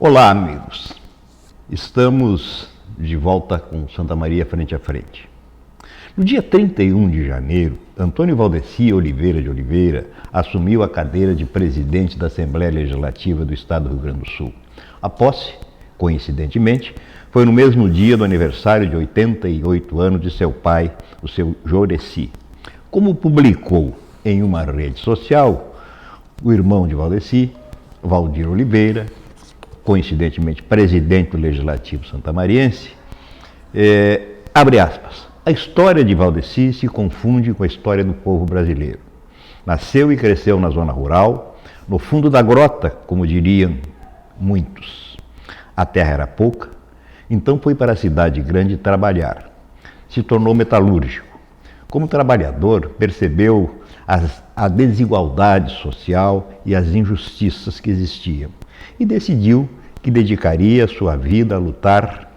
Olá, amigos. Estamos de volta com Santa Maria frente a frente. No dia 31 de janeiro, Antônio Valdeci Oliveira de Oliveira assumiu a cadeira de presidente da Assembleia Legislativa do Estado do Rio Grande do Sul. A posse, coincidentemente, foi no mesmo dia do aniversário de 88 anos de seu pai, o seu Jordeci. Como publicou em uma rede social, o irmão de Valdeci, Valdir Oliveira, coincidentemente presidente do Legislativo santamariense, abre aspas, a história de Valdeci se confunde com a história do povo brasileiro. Nasceu e cresceu na zona rural, no fundo da grota, como diriam muitos. A terra era pouca, então foi para a cidade grande trabalhar. Se tornou metalúrgico. Como trabalhador, percebeu a desigualdade social e as injustiças que existiam e decidiu que dedicaria sua vida a lutar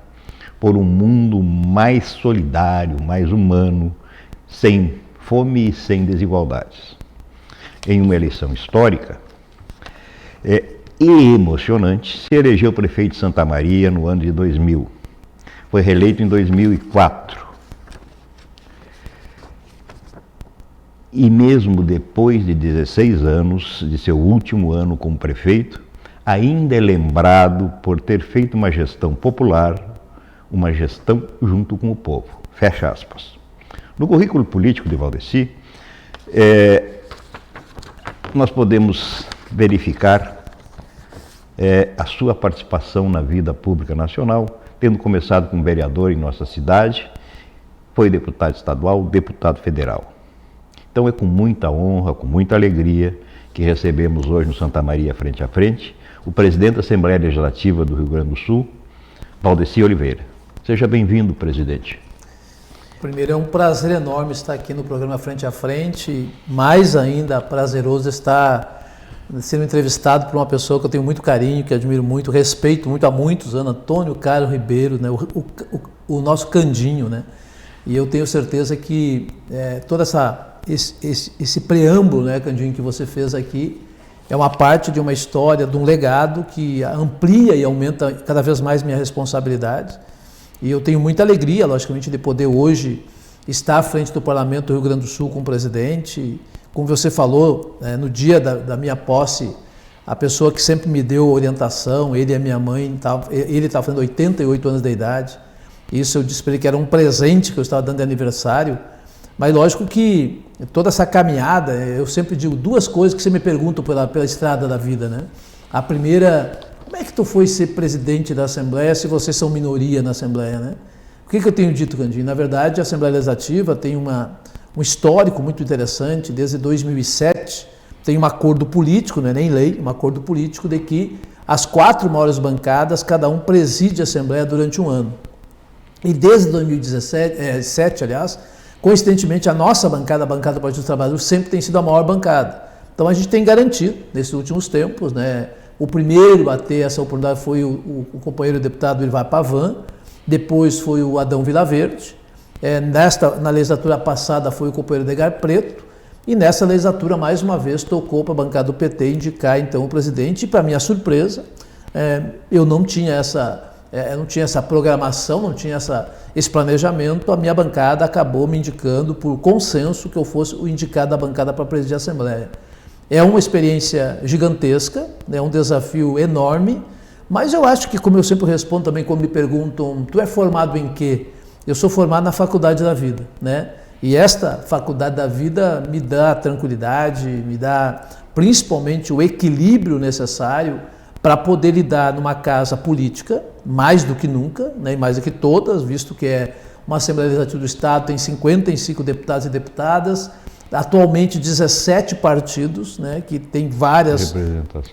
por um mundo mais solidário, mais humano, sem fome e sem desigualdades. Em uma eleição histórica e emocionante, se elegeu prefeito de Santa Maria no ano de 2000. Foi reeleito em 2004. E mesmo depois de 16 anos de seu último ano como prefeito, ainda é lembrado por ter feito uma gestão popular, uma gestão junto com o povo. Fecha aspas. No currículo político de Valdeci, nós podemos verificar a sua participação na vida pública nacional, tendo começado como vereador em nossa cidade, foi deputado estadual, deputado federal. Então é com muita honra, com muita alegria que recebemos hoje no Santa Maria frente a frente o presidente da Assembleia Legislativa do Rio Grande do Sul, Valdeci Oliveira. Seja bem-vindo, presidente. Primeiro, é um prazer enorme estar aqui no programa Frente a Frente, mais ainda prazeroso estar sendo entrevistado por uma pessoa que eu tenho muito carinho, que admiro muito, respeito muito há muitos anos, Antônio Carlos Ribeiro, né? o nosso Candinho, né? E eu tenho certeza que todo esse preâmbulo, né, Candinho, que você fez aqui, é uma parte de uma história, de um legado que amplia e aumenta cada vez mais minha responsabilidade. E eu tenho muita alegria, logicamente, de poder hoje estar à frente do Parlamento do Rio Grande do Sul com o presidente. Como você falou, no dia da minha posse, a pessoa que sempre me deu orientação, ele e a minha mãe, ele estava fazendo 88 anos de idade. Isso eu disse para ele que era um presente que eu estava dando de aniversário. Mas lógico que toda essa caminhada, eu sempre digo duas coisas que você me pergunta pela estrada da vida, né? A primeira, como é que tu foi ser presidente da Assembleia se vocês são minoria na Assembleia, né? O que eu tenho dito, Candinho? Na verdade, a Assembleia Legislativa tem um histórico muito interessante. Desde 2007 tem um acordo político, não é nem lei, um acordo político de que as 4 maiores bancadas, cada um preside a Assembleia durante um ano. E desde 2017, aliás, coincidentemente, a nossa bancada, a bancada do Partido dos Trabalhadores, sempre tem sido a maior bancada. Então, a gente tem garantido, nesses últimos tempos, né? O primeiro a ter essa oportunidade foi o companheiro deputado Irvar Pavan, depois foi o Adão Vilaverde, na legislatura passada foi o companheiro Edgar Preto, e nessa legislatura, mais uma vez, tocou para a bancada do PT indicar, então, o presidente, e, para minha surpresa, eu não tinha essa programação, não tinha esse planejamento, a minha bancada acabou me indicando por consenso que eu fosse o indicado da bancada para presidir a Assembleia. É uma experiência gigantesca, é um desafio enorme, mas eu acho que, como eu sempre respondo também quando me perguntam, tu é formado em quê? Eu sou formado na Faculdade da Vida, né? E esta Faculdade da Vida me dá tranquilidade, me dá principalmente o equilíbrio necessário para poder lidar numa casa política, mais do que nunca, né, mais do que todas, visto que é uma Assembleia Legislativa do Estado, tem 55 deputados e deputadas, atualmente 17 partidos, né, que tem várias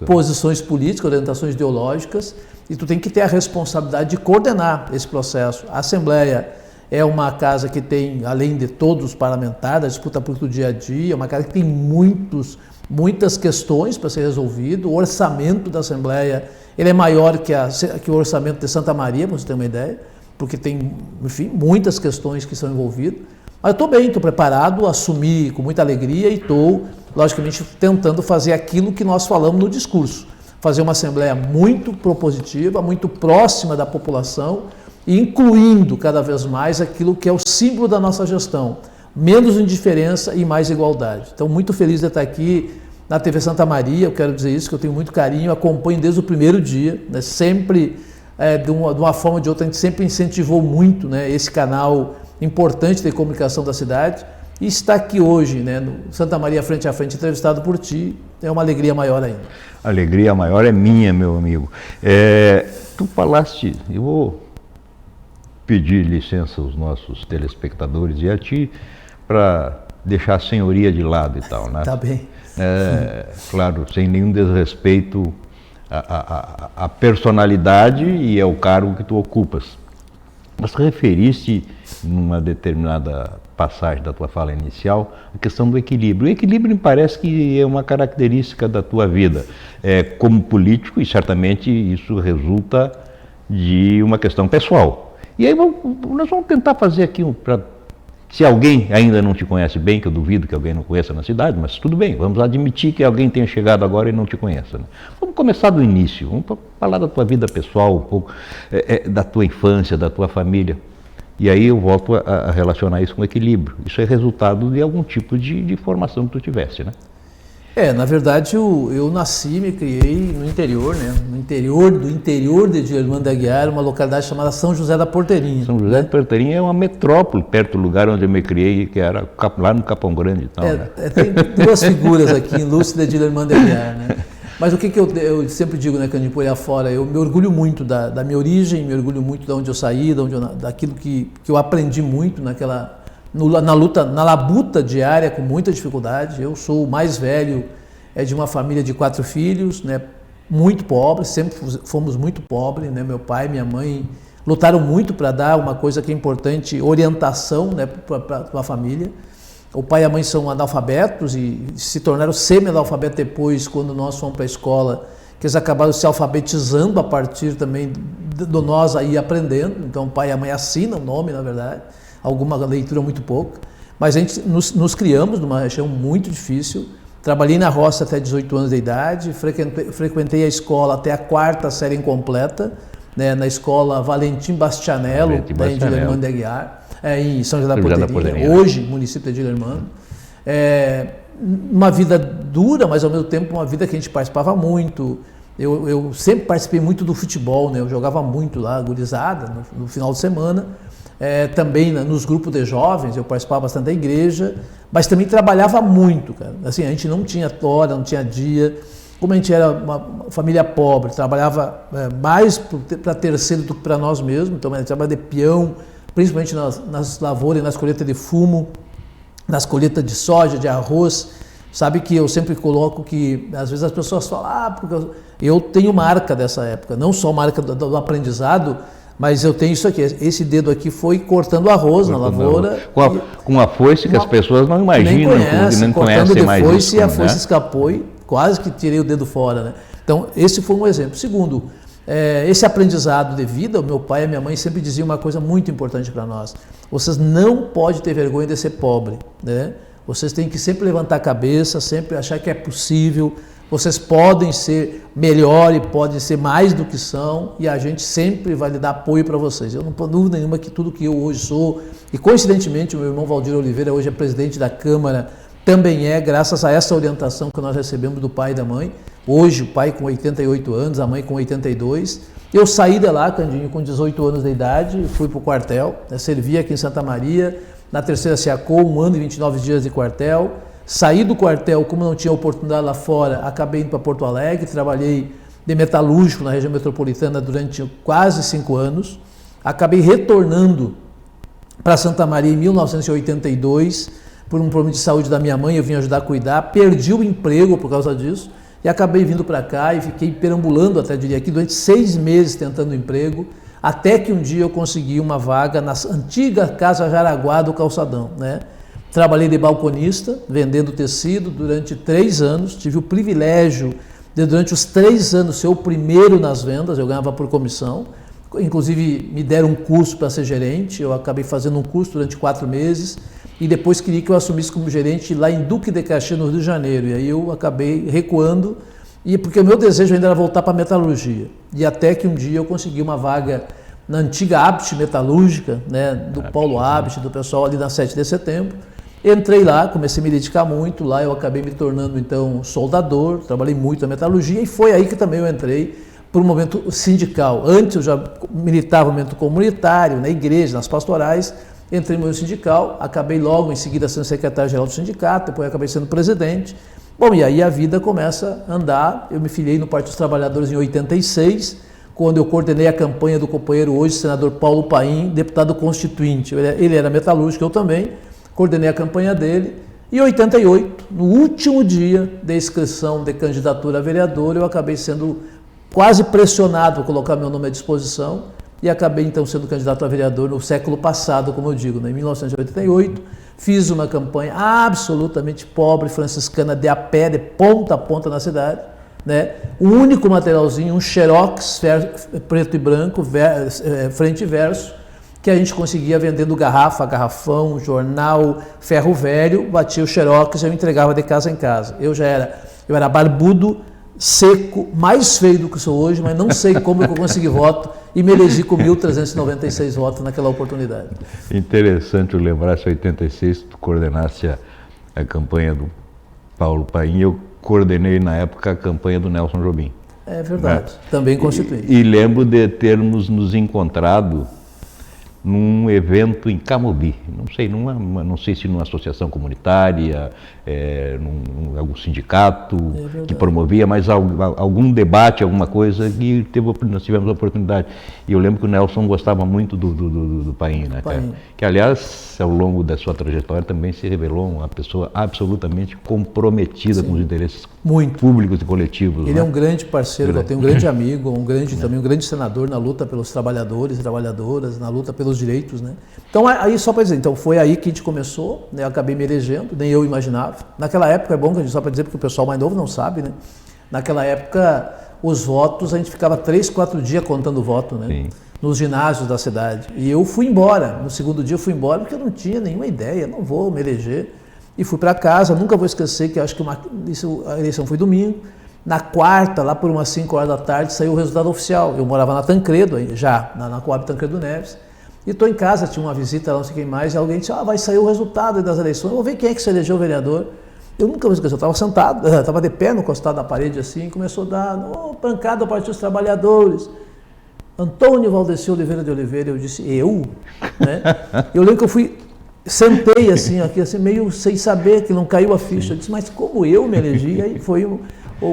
posições políticas, orientações ideológicas, e tu tem que ter a responsabilidade de coordenar esse processo. A Assembleia é uma casa que tem, além de todos os parlamentares, a disputa política do dia a dia, é uma casa que tem muitas questões para ser resolvido. O orçamento da Assembleia ele é maior que o orçamento de Santa Maria, para você ter uma ideia, porque tem, enfim, muitas questões que são envolvidas. Mas eu estou bem, estou preparado, assumi com muita alegria e estou, logicamente, tentando fazer aquilo que nós falamos no discurso. fazer uma assembleia muito propositiva, muito próxima da população, incluindo cada vez mais aquilo que é o símbolo da nossa gestão, menos indiferença e mais igualdade. Então, muito feliz de estar aqui na TV Santa Maria, eu quero dizer isso, que eu tenho muito carinho, acompanho desde o primeiro dia, né, sempre, de uma forma ou de outra, a gente sempre incentivou muito, né, esse canal importante de comunicação da cidade, e estar aqui hoje, né, no Santa Maria Frente a Frente, entrevistado por ti, é uma alegria maior ainda. A alegria maior é minha, meu amigo. Tu falaste, eu vou pedir licença aos nossos telespectadores e a ti para deixar a senhoria de lado e tal, né? Tá bem. Claro, sem nenhum desrespeito à personalidade e ao cargo que tu ocupas. Mas referiste, numa determinada passagem da tua fala inicial, a questão do equilíbrio. O equilíbrio me parece que é uma característica da tua vida como político, e certamente isso resulta de uma questão pessoal. E aí nós vamos tentar fazer aqui se alguém ainda não te conhece bem, que eu duvido que alguém não conheça na cidade, mas tudo bem, vamos admitir que alguém tenha chegado agora e não te conheça. Né? Vamos começar do início, vamos falar da tua vida pessoal, um pouco da tua infância, da tua família. E aí eu volto a relacionar isso com equilíbrio. Isso é resultado de algum tipo de formação que tu tivesse, né? Na verdade eu nasci, me criei no interior, né? No interior de Edílio Armando de Aguiar, uma localidade chamada São José da Porteirinha. São José da Porteirinha é uma metrópole perto do lugar onde eu me criei, que era lá no Capão Grande e tal, né? Tem duas figuras aqui, ilustre de Edílio Armando de Aguiar, né? Mas o que eu sempre digo, né, Cândido, por aí afora, eu me orgulho muito da minha origem, me orgulho muito de onde eu saí, daquilo que eu aprendi muito na labuta diária com muita dificuldade. Eu sou o mais velho de uma família de 4 filhos, né, muito pobres, sempre fomos muito pobres, né, meu pai e minha mãe lutaram muito para dar uma coisa que é importante, orientação, né, para a família. O pai e a mãe são analfabetos e se tornaram semi-analfabetos depois, quando nós fomos para a escola, que eles acabaram se alfabetizando a partir também do nós aí aprendendo. Então o pai e a mãe assinam o nome, na verdade, alguma leitura muito pouca. Mas a gente nos criamos numa região muito difícil. Trabalhei na roça até 18 anos de idade, frequentei a escola até a 4ª série incompleta, né, na escola Valentim Bastianello, em Edílio Armando de Aguiar. Em São José da Porteirinha, hoje município de Edílio Armando. Uma vida dura, mas ao mesmo tempo uma vida que a gente participava muito. Eu sempre participei muito do futebol, né? Eu jogava muito lá, gurizada, no final de semana. Também nos grupos de jovens, eu participava bastante da igreja, mas também trabalhava muito, cara. Assim, a gente não tinha hora, não tinha dia. Como a gente era uma família pobre, trabalhava mais para terceiro do que para nós mesmos. Então, a gente trabalhava de peão, principalmente nas lavouras e nas colheitas de fumo, nas colheitas de soja, de arroz. Sabe que eu sempre coloco que, às vezes as pessoas falam, porque eu tenho marca dessa época, não só marca do aprendizado, mas eu tenho isso aqui, esse dedo aqui foi cortando arroz na lavoura. Com a foice que as pessoas não imaginam, nem conhecem mais isso. E a foice escapou e quase que tirei o dedo fora, né? Então, esse foi um exemplo. Segundo, esse aprendizado de vida, o meu pai e a minha mãe sempre diziam uma coisa muito importante para nós: vocês não podem ter vergonha de ser pobre, né? Vocês têm que sempre levantar a cabeça, sempre achar que é possível, vocês podem ser melhor e podem ser mais do que são, e a gente sempre vai lhe dar apoio para vocês. Eu não tenho dúvida nenhuma que tudo que eu hoje sou, e coincidentemente o meu irmão Valdir Oliveira hoje é presidente da Câmara, também graças a essa orientação que nós recebemos do pai e da mãe. Hoje o pai com 88 anos, a mãe com 82. Eu saí de lá, Candinho, com 18 anos de idade, fui para o quartel, servi aqui em Santa Maria, na 3ª SEACOL, 1 ano e 29 dias de quartel. Saí do quartel, como não tinha oportunidade lá fora, acabei indo para Porto Alegre, trabalhei de metalúrgico na região metropolitana durante quase 5 anos. Acabei retornando para Santa Maria em 1982, por um problema de saúde da minha mãe, eu vim ajudar a cuidar, perdi o emprego por causa disso, e acabei vindo para cá e fiquei perambulando, até diria aqui, durante 6 meses tentando emprego, até que um dia eu consegui uma vaga na antiga Casa Jaraguá do Calçadão, né? Trabalhei de balconista, vendendo tecido durante 3 anos, tive o privilégio de, durante os 3 anos, ser o primeiro nas vendas, eu ganhava por comissão, inclusive me deram um curso para ser gerente, eu acabei fazendo um curso durante 4 meses, e depois queria que eu assumisse como gerente lá em Duque de Caxias, no Rio de Janeiro, e aí eu acabei recuando, E porque o meu desejo ainda era voltar para a metalurgia. E até que um dia eu consegui uma vaga na antiga Abt Metalúrgica, né, do Paulo Abt, do pessoal ali na 7 de setembro. Entrei lá, comecei a me dedicar muito, lá eu acabei me tornando então soldador, trabalhei muito na metalurgia e foi aí que também eu entrei para o momento sindical. Antes eu já militava no momento comunitário, na igreja, nas pastorais, entrei no movimento sindical, acabei logo em seguida sendo secretário-geral do sindicato, depois acabei sendo presidente. Bom, e aí a vida começa a andar, eu me filiei no Partido dos Trabalhadores em 86, quando eu coordenei a campanha do companheiro hoje, senador Paulo Paim, deputado constituinte. Ele era metalúrgico, eu também, coordenei a campanha dele. Em 88, no último dia da inscrição de candidatura a vereador, eu acabei sendo quase pressionado a colocar meu nome à disposição e acabei então sendo candidato a vereador no século passado, como eu digo, né? Em 1988. Fiz uma campanha absolutamente pobre, franciscana, de a pé, de ponta a ponta na cidade, né? O único materialzinho, um xerox preto e branco, frente e verso, que a gente conseguia vendendo garrafa, garrafão, jornal, ferro velho, batia o xerox e eu entregava de casa em casa. Eu era barbudo, seco, mais feio do que sou hoje, mas não sei como eu consegui voto e me elegi com 1.396 votos naquela oportunidade. Interessante lembrar, se em 86 tu coordenasse a campanha do Paulo Paim, eu coordenei na época a campanha do Nelson Jobim. É verdade, né? Também constituí. E lembro de termos nos encontrado num evento em Camobi, não sei se numa associação comunitária, num algum sindicato que promovia, mas algum debate, alguma coisa, e nós tivemos a oportunidade. E eu lembro que o Nelson gostava muito do Paim, né? Que aliás, ao longo da sua trajetória também se revelou uma pessoa absolutamente comprometida com os interesses públicos e coletivos. Ele é um grande parceiro, eu tenho um grande amigo, também um grande senador na luta pelos trabalhadores e trabalhadoras, na luta pelos direitos, né? Então, aí só para dizer, então foi aí que a gente começou, né? Eu acabei me elegendo, nem eu imaginava. Naquela época, é bom que a gente só para dizer, porque o pessoal mais novo não sabe, né? Naquela época, os votos, a gente ficava 3, 4 dias contando o voto, né? Sim. Nos ginásios da cidade. E eu fui embora, no segundo dia eu fui embora porque eu não tinha nenhuma ideia, não vou me eleger. E fui para casa, nunca vou esquecer que acho que a eleição foi domingo. Na quarta, lá por umas 5 horas da tarde, saiu o resultado oficial. Eu morava na Tancredo, já, na Coab Tancredo Neves. E estou em casa, tinha uma visita lá, não sei quem mais, e alguém disse, vai sair o resultado das eleições, vou ver quem é que se elegeu vereador. Eu nunca vou esquecer, eu estava sentado, estava de pé, encostado na parede assim, e começou a dar, pancada ao Partido dos Trabalhadores. Antônio Valdeci Oliveira de Oliveira, eu disse, eu? Né? Eu lembro que eu sentei assim, aqui, assim, meio sem saber, que não caiu a ficha. Eu disse, mas como eu me elegi? Aí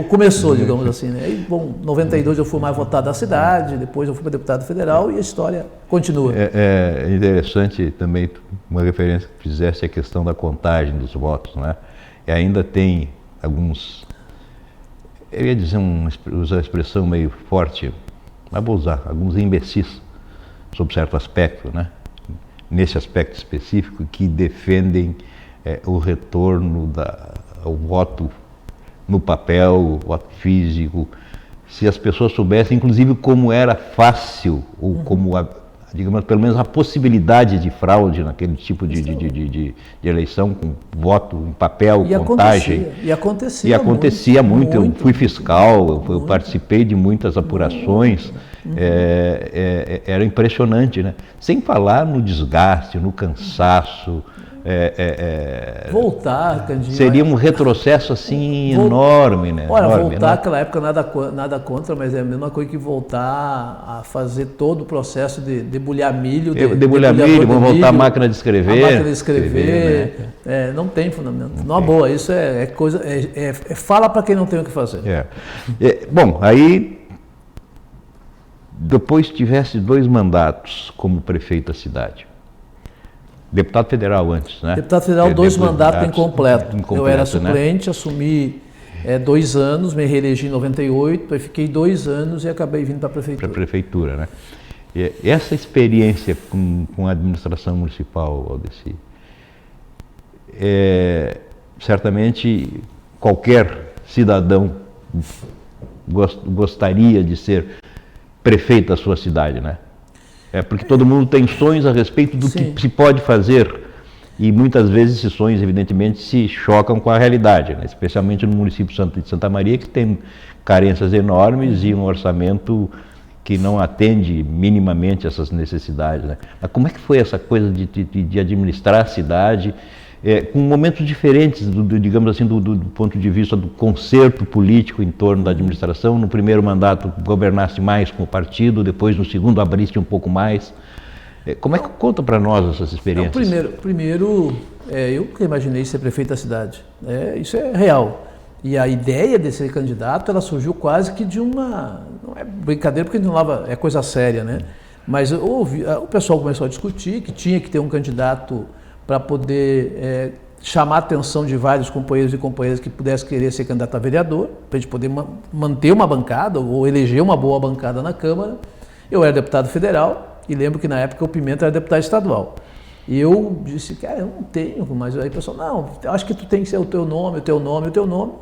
começou, digamos assim, né? Aí, bom, em 92 eu fui mais votado da cidade, depois eu fui para deputado federal e a história continua. É interessante também uma referência que fizesse a questão da contagem dos votos, né? E ainda tem alguns, eu ia dizer, usar a expressão meio forte, mas vou usar, alguns imbecis sob certo aspecto, né? Nesse aspecto específico, que defendem o retorno ao voto no papel, o voto físico. Se as pessoas soubessem, inclusive, como era fácil, ou como, digamos, pelo menos a possibilidade de fraude naquele tipo de eleição, com voto em papel, contagem. E acontecia muito. Eu fui fiscal, eu participei de muitas apurações. Era impressionante, né? Sem falar no desgaste, no cansaço. Voltar, Candinho. Seria um retrocesso assim enorme, né? Olha, enorme, voltar naquela época nada contra, mas é a mesma coisa que voltar a fazer todo o processo de debulhar milho. Debulhar milho, vamos voltar à máquina de escrever. A máquina de escrever, né? Não tem fundamento. Não, boa, isso é coisa. Fala para quem não tem o que fazer. Bom, aí depois tivesse 2 mandatos como prefeito da cidade. Deputado federal antes, né? Deputado federal, 2 mandatos incompleto. Eu era suplente, né? Assumi 2 anos, me reelegi em 98, aí fiquei 2 anos e acabei vindo para a prefeitura. Para a prefeitura, né? E essa experiência com a administração municipal, Valdeci, certamente qualquer cidadão gostaria de ser prefeito da sua cidade, né? Porque todo mundo tem sonhos a respeito do que se pode fazer E muitas vezes esses sonhos, evidentemente, se chocam com a realidade, né? Especialmente no município de Santa Maria, que tem carências enormes e um orçamento que não atende minimamente essas necessidades, né? Mas como é que foi essa coisa de administrar a cidade, com momentos diferentes, digamos assim, do ponto de vista do concerto político em torno da administração? No primeiro mandato governasse mais com o partido, depois no segundo abriste um pouco mais. Como é que conta para nós essas experiências? Primeiro, eu que imaginei ser prefeito da cidade. Isso é real. E a ideia de ser candidato, ela surgiu quase que de uma... Não é brincadeira, porque não lava, é coisa séria, né? Mas o pessoal começou a discutir que tinha que ter um candidato para poder chamar a atenção de vários companheiros e companheiras que pudessem querer ser candidato a vereador, para a gente poder manter uma bancada ou eleger uma boa bancada na Câmara. Eu era deputado federal. E lembro que na época o Pimenta era deputado estadual. E eu disse, cara, eu não tenho, mas aí o pessoal, não, acho que tu tem que ser o teu nome.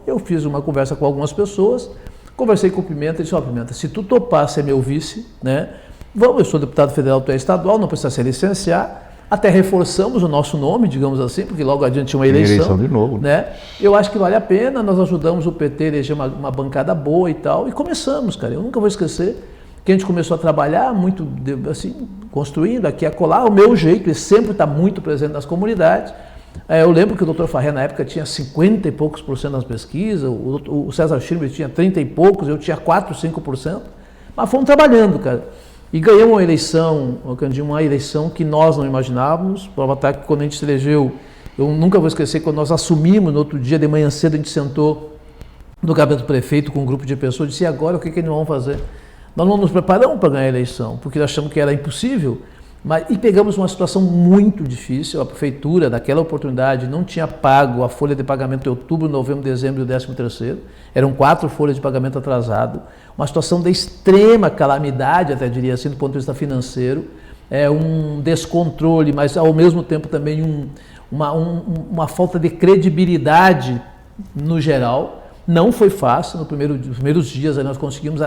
Eu fiz uma conversa com algumas pessoas, conversei com o Pimenta e disse, Pimenta, se tu topar ser meu vice, né, vamos, eu sou deputado federal, tu é estadual, não precisa se licenciar, até reforçamos o nosso nome, digamos assim, porque logo adiante tinha uma eleição de novo, né? Eu acho que vale a pena, nós ajudamos o PT a eleger uma bancada boa e tal, e começamos, cara, eu nunca vou esquecer, que a gente começou a trabalhar muito, assim, construindo aqui a colar, o meu jeito, ele sempre está muito presente nas comunidades. Eu lembro que o Dr. Farré, na época, tinha 50 e poucos % nas pesquisas, o César Schirmer tinha 30 e poucos, eu tinha 4, 5%, mas fomos trabalhando, cara. E ganhamos uma eleição, uma eleição que nós não imaginávamos, prova está que quando a gente se elegeu, eu nunca vou esquecer, quando nós assumimos, no outro dia, de manhã cedo, a gente sentou no gabinete do prefeito com um grupo de pessoas e disse, e agora o que nós vamos fazer? Nós não nos preparamos para ganhar a eleição, porque nós achamos que era impossível, e pegamos uma situação muito difícil. A prefeitura, naquela oportunidade, não tinha pago a folha de pagamento de outubro, novembro, dezembro e o 13º. Eram 4 folhas de pagamento atrasado. Uma situação de extrema calamidade, até diria assim, do ponto de vista financeiro. Um descontrole, mas ao mesmo tempo também uma falta de credibilidade no geral. Não foi fácil, nos primeiros dias aí nós conseguimos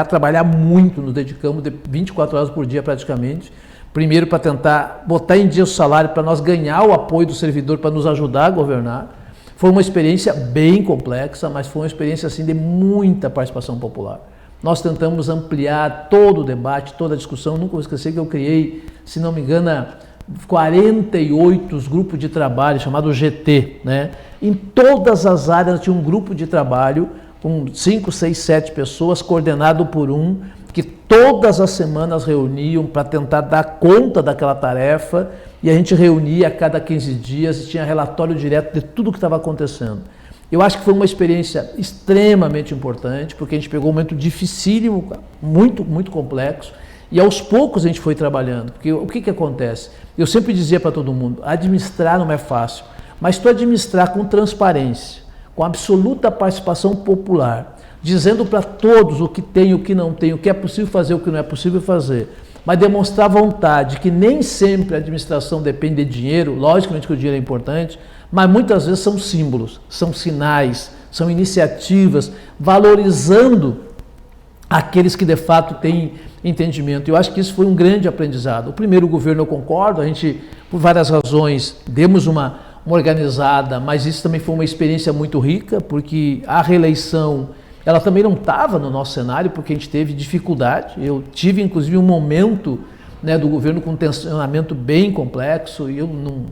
trabalhar muito, nos dedicamos de 24 horas por dia praticamente, primeiro para tentar botar em dia o salário, para nós ganhar o apoio do servidor, para nos ajudar a governar. Foi uma experiência bem complexa, mas foi uma experiência assim, de muita participação popular. Nós tentamos ampliar todo o debate, toda a discussão, nunca vou esquecer que eu criei, se não me engano, 48 grupos de trabalho, chamado GT, né? Em todas as áreas tinha um grupo de trabalho com 5, 6, 7 pessoas, coordenado por um, que todas as semanas reuniam para tentar dar conta daquela tarefa, e a gente reunia a cada 15 dias e tinha relatório direto de tudo o que estava acontecendo. Eu acho que foi uma experiência extremamente importante, porque a gente pegou um momento dificílimo, muito, muito complexo, e aos poucos a gente foi trabalhando, porque o que acontece? Eu sempre dizia para todo mundo, administrar não é fácil, mas tu administrar com transparência, com absoluta participação popular, dizendo para todos o que tem, o que não tem, o que é possível fazer, o que não é possível fazer, mas demonstrar vontade, que nem sempre a administração depende de dinheiro, logicamente que o dinheiro é importante, mas muitas vezes são símbolos, são sinais, são iniciativas, valorizando aqueles que de fato têm entendimento. Eu acho que isso foi um grande aprendizado. O primeiro governo, eu concordo, a gente, por várias razões, demos uma organizada, mas isso também foi uma experiência muito rica, porque a reeleição, ela também não estava no nosso cenário, porque a gente teve dificuldade. Eu tive, inclusive, um momento, né, do governo com um tensionamento bem complexo, e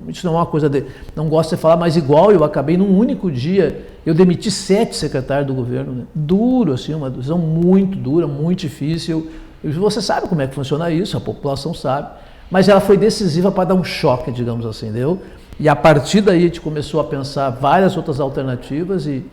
isso não é uma coisa não gosto de falar, mas igual, eu acabei num único dia, eu demiti 7 secretários do governo, né? Duro, assim, uma decisão muito dura, muito difícil. Você sabe como é que funciona isso, a população sabe, mas ela foi decisiva para dar um choque, digamos assim, entendeu? E a partir daí a gente começou a pensar várias outras alternativas e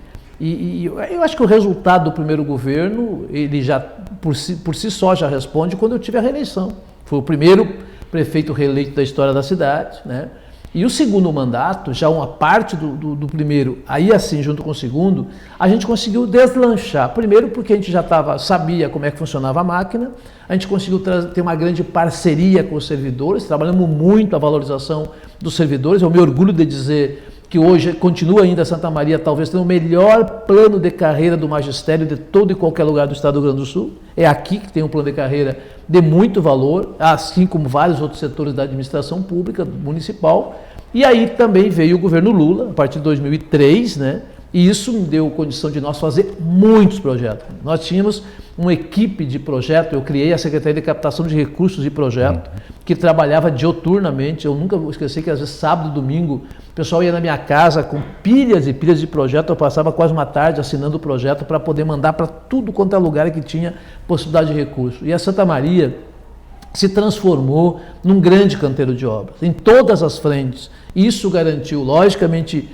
eu acho que o resultado do primeiro governo, ele já, por si só, já responde quando eu tive a reeleição. Foi o primeiro prefeito reeleito da história da cidade, né? E o segundo mandato, já uma parte do primeiro, aí assim, junto com o segundo, a gente conseguiu deslanchar. Primeiro porque a gente já sabia como é que funcionava a máquina, a gente conseguiu ter uma grande parceria com os servidores, trabalhamos muito a valorização dos servidores. Eu me orgulho de dizer que hoje continua ainda Santa Maria, talvez tendo o melhor plano de carreira do magistério de todo e qualquer lugar do estado do Rio Grande do Sul. É aqui que tem um plano de carreira de muito valor, assim como vários outros setores da administração pública municipal. E aí também veio o governo Lula, a partir de 2003, né? E isso me deu condição de nós fazer muitos projetos. Nós tínhamos uma equipe de projeto, eu criei a Secretaria de Captação de Recursos e Projeto, que trabalhava dioturnamente. Eu nunca vou esquecer que às vezes sábado e domingo o pessoal ia na minha casa com pilhas e pilhas de projeto, eu passava quase uma tarde assinando o projeto para poder mandar para tudo quanto é lugar que tinha possibilidade de recurso. E a Santa Maria se transformou num grande canteiro de obras, em todas as frentes. Isso garantiu, logicamente,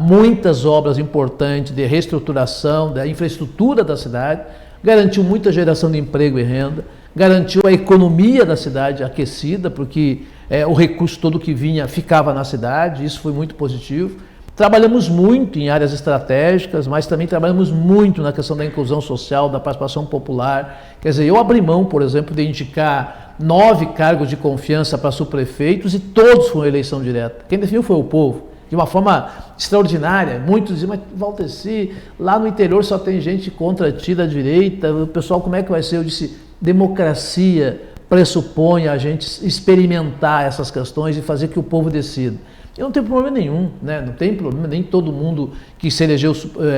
muitas obras importantes de reestruturação da infraestrutura da cidade, garantiu muita geração de emprego e renda, garantiu a economia da cidade aquecida, porque o recurso todo que vinha ficava na cidade, isso foi muito positivo. Trabalhamos muito em áreas estratégicas, mas também trabalhamos muito na questão da inclusão social, da participação popular. Quer dizer, eu abri mão, por exemplo, de indicar 9 cargos de confiança para subprefeitos e todos foram eleição direta. Quem definiu foi o povo, de uma forma extraordinária. Muitos diziam, mas Valdeci, lá no interior só tem gente contra ti da direita, o pessoal como é que vai ser? Eu disse, democracia pressupõe a gente experimentar essas questões e fazer que o povo decida. Eu não tenho problema nenhum, né? Não tem problema, nem todo mundo que se elegeu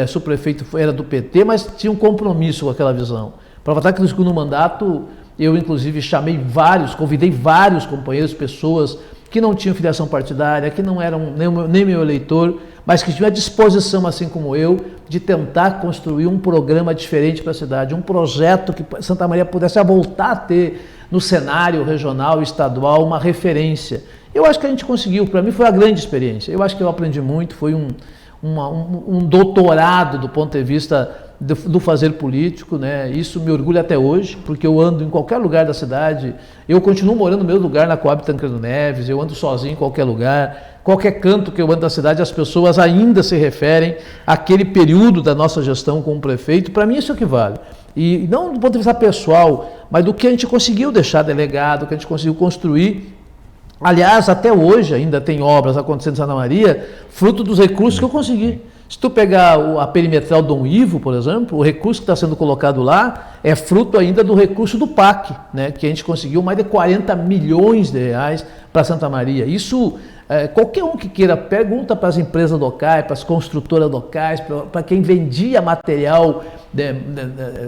subprefeito era do PT, mas tinha um compromisso com aquela visão. Para votar que no segundo mandato, eu inclusive convidei vários companheiros, pessoas que não tinham filiação partidária, que não eram nem meu eleitor, mas que tinham a disposição, assim como eu, de tentar construir um programa diferente para a cidade, um projeto que Santa Maria pudesse voltar a ter no cenário regional e estadual uma referência. Eu acho que a gente conseguiu, para mim foi uma grande experiência, eu acho que eu aprendi muito, foi um doutorado do ponto de vista do fazer político, né? Isso me orgulha até hoje, porque eu ando em qualquer lugar da cidade, eu continuo morando no meu lugar na Coab Tancredo Neves, eu ando sozinho em qualquer lugar, qualquer canto que eu ando da cidade, as pessoas ainda se referem àquele período da nossa gestão como prefeito. Para mim isso é o que vale. E não do ponto de vista pessoal, mas do que a gente conseguiu deixar delegado, que a gente conseguiu construir. Aliás, até hoje ainda tem obras acontecendo em Santa Maria, fruto dos recursos que eu consegui. Se tu pegar a perimetral Dom Ivo, por exemplo, o recurso que está sendo colocado lá é fruto ainda do recurso do PAC, né, que a gente conseguiu mais de 40 milhões de reais para Santa Maria. Isso, qualquer um que queira, pergunta para as empresas locais, para as construtoras locais, para quem vendia material,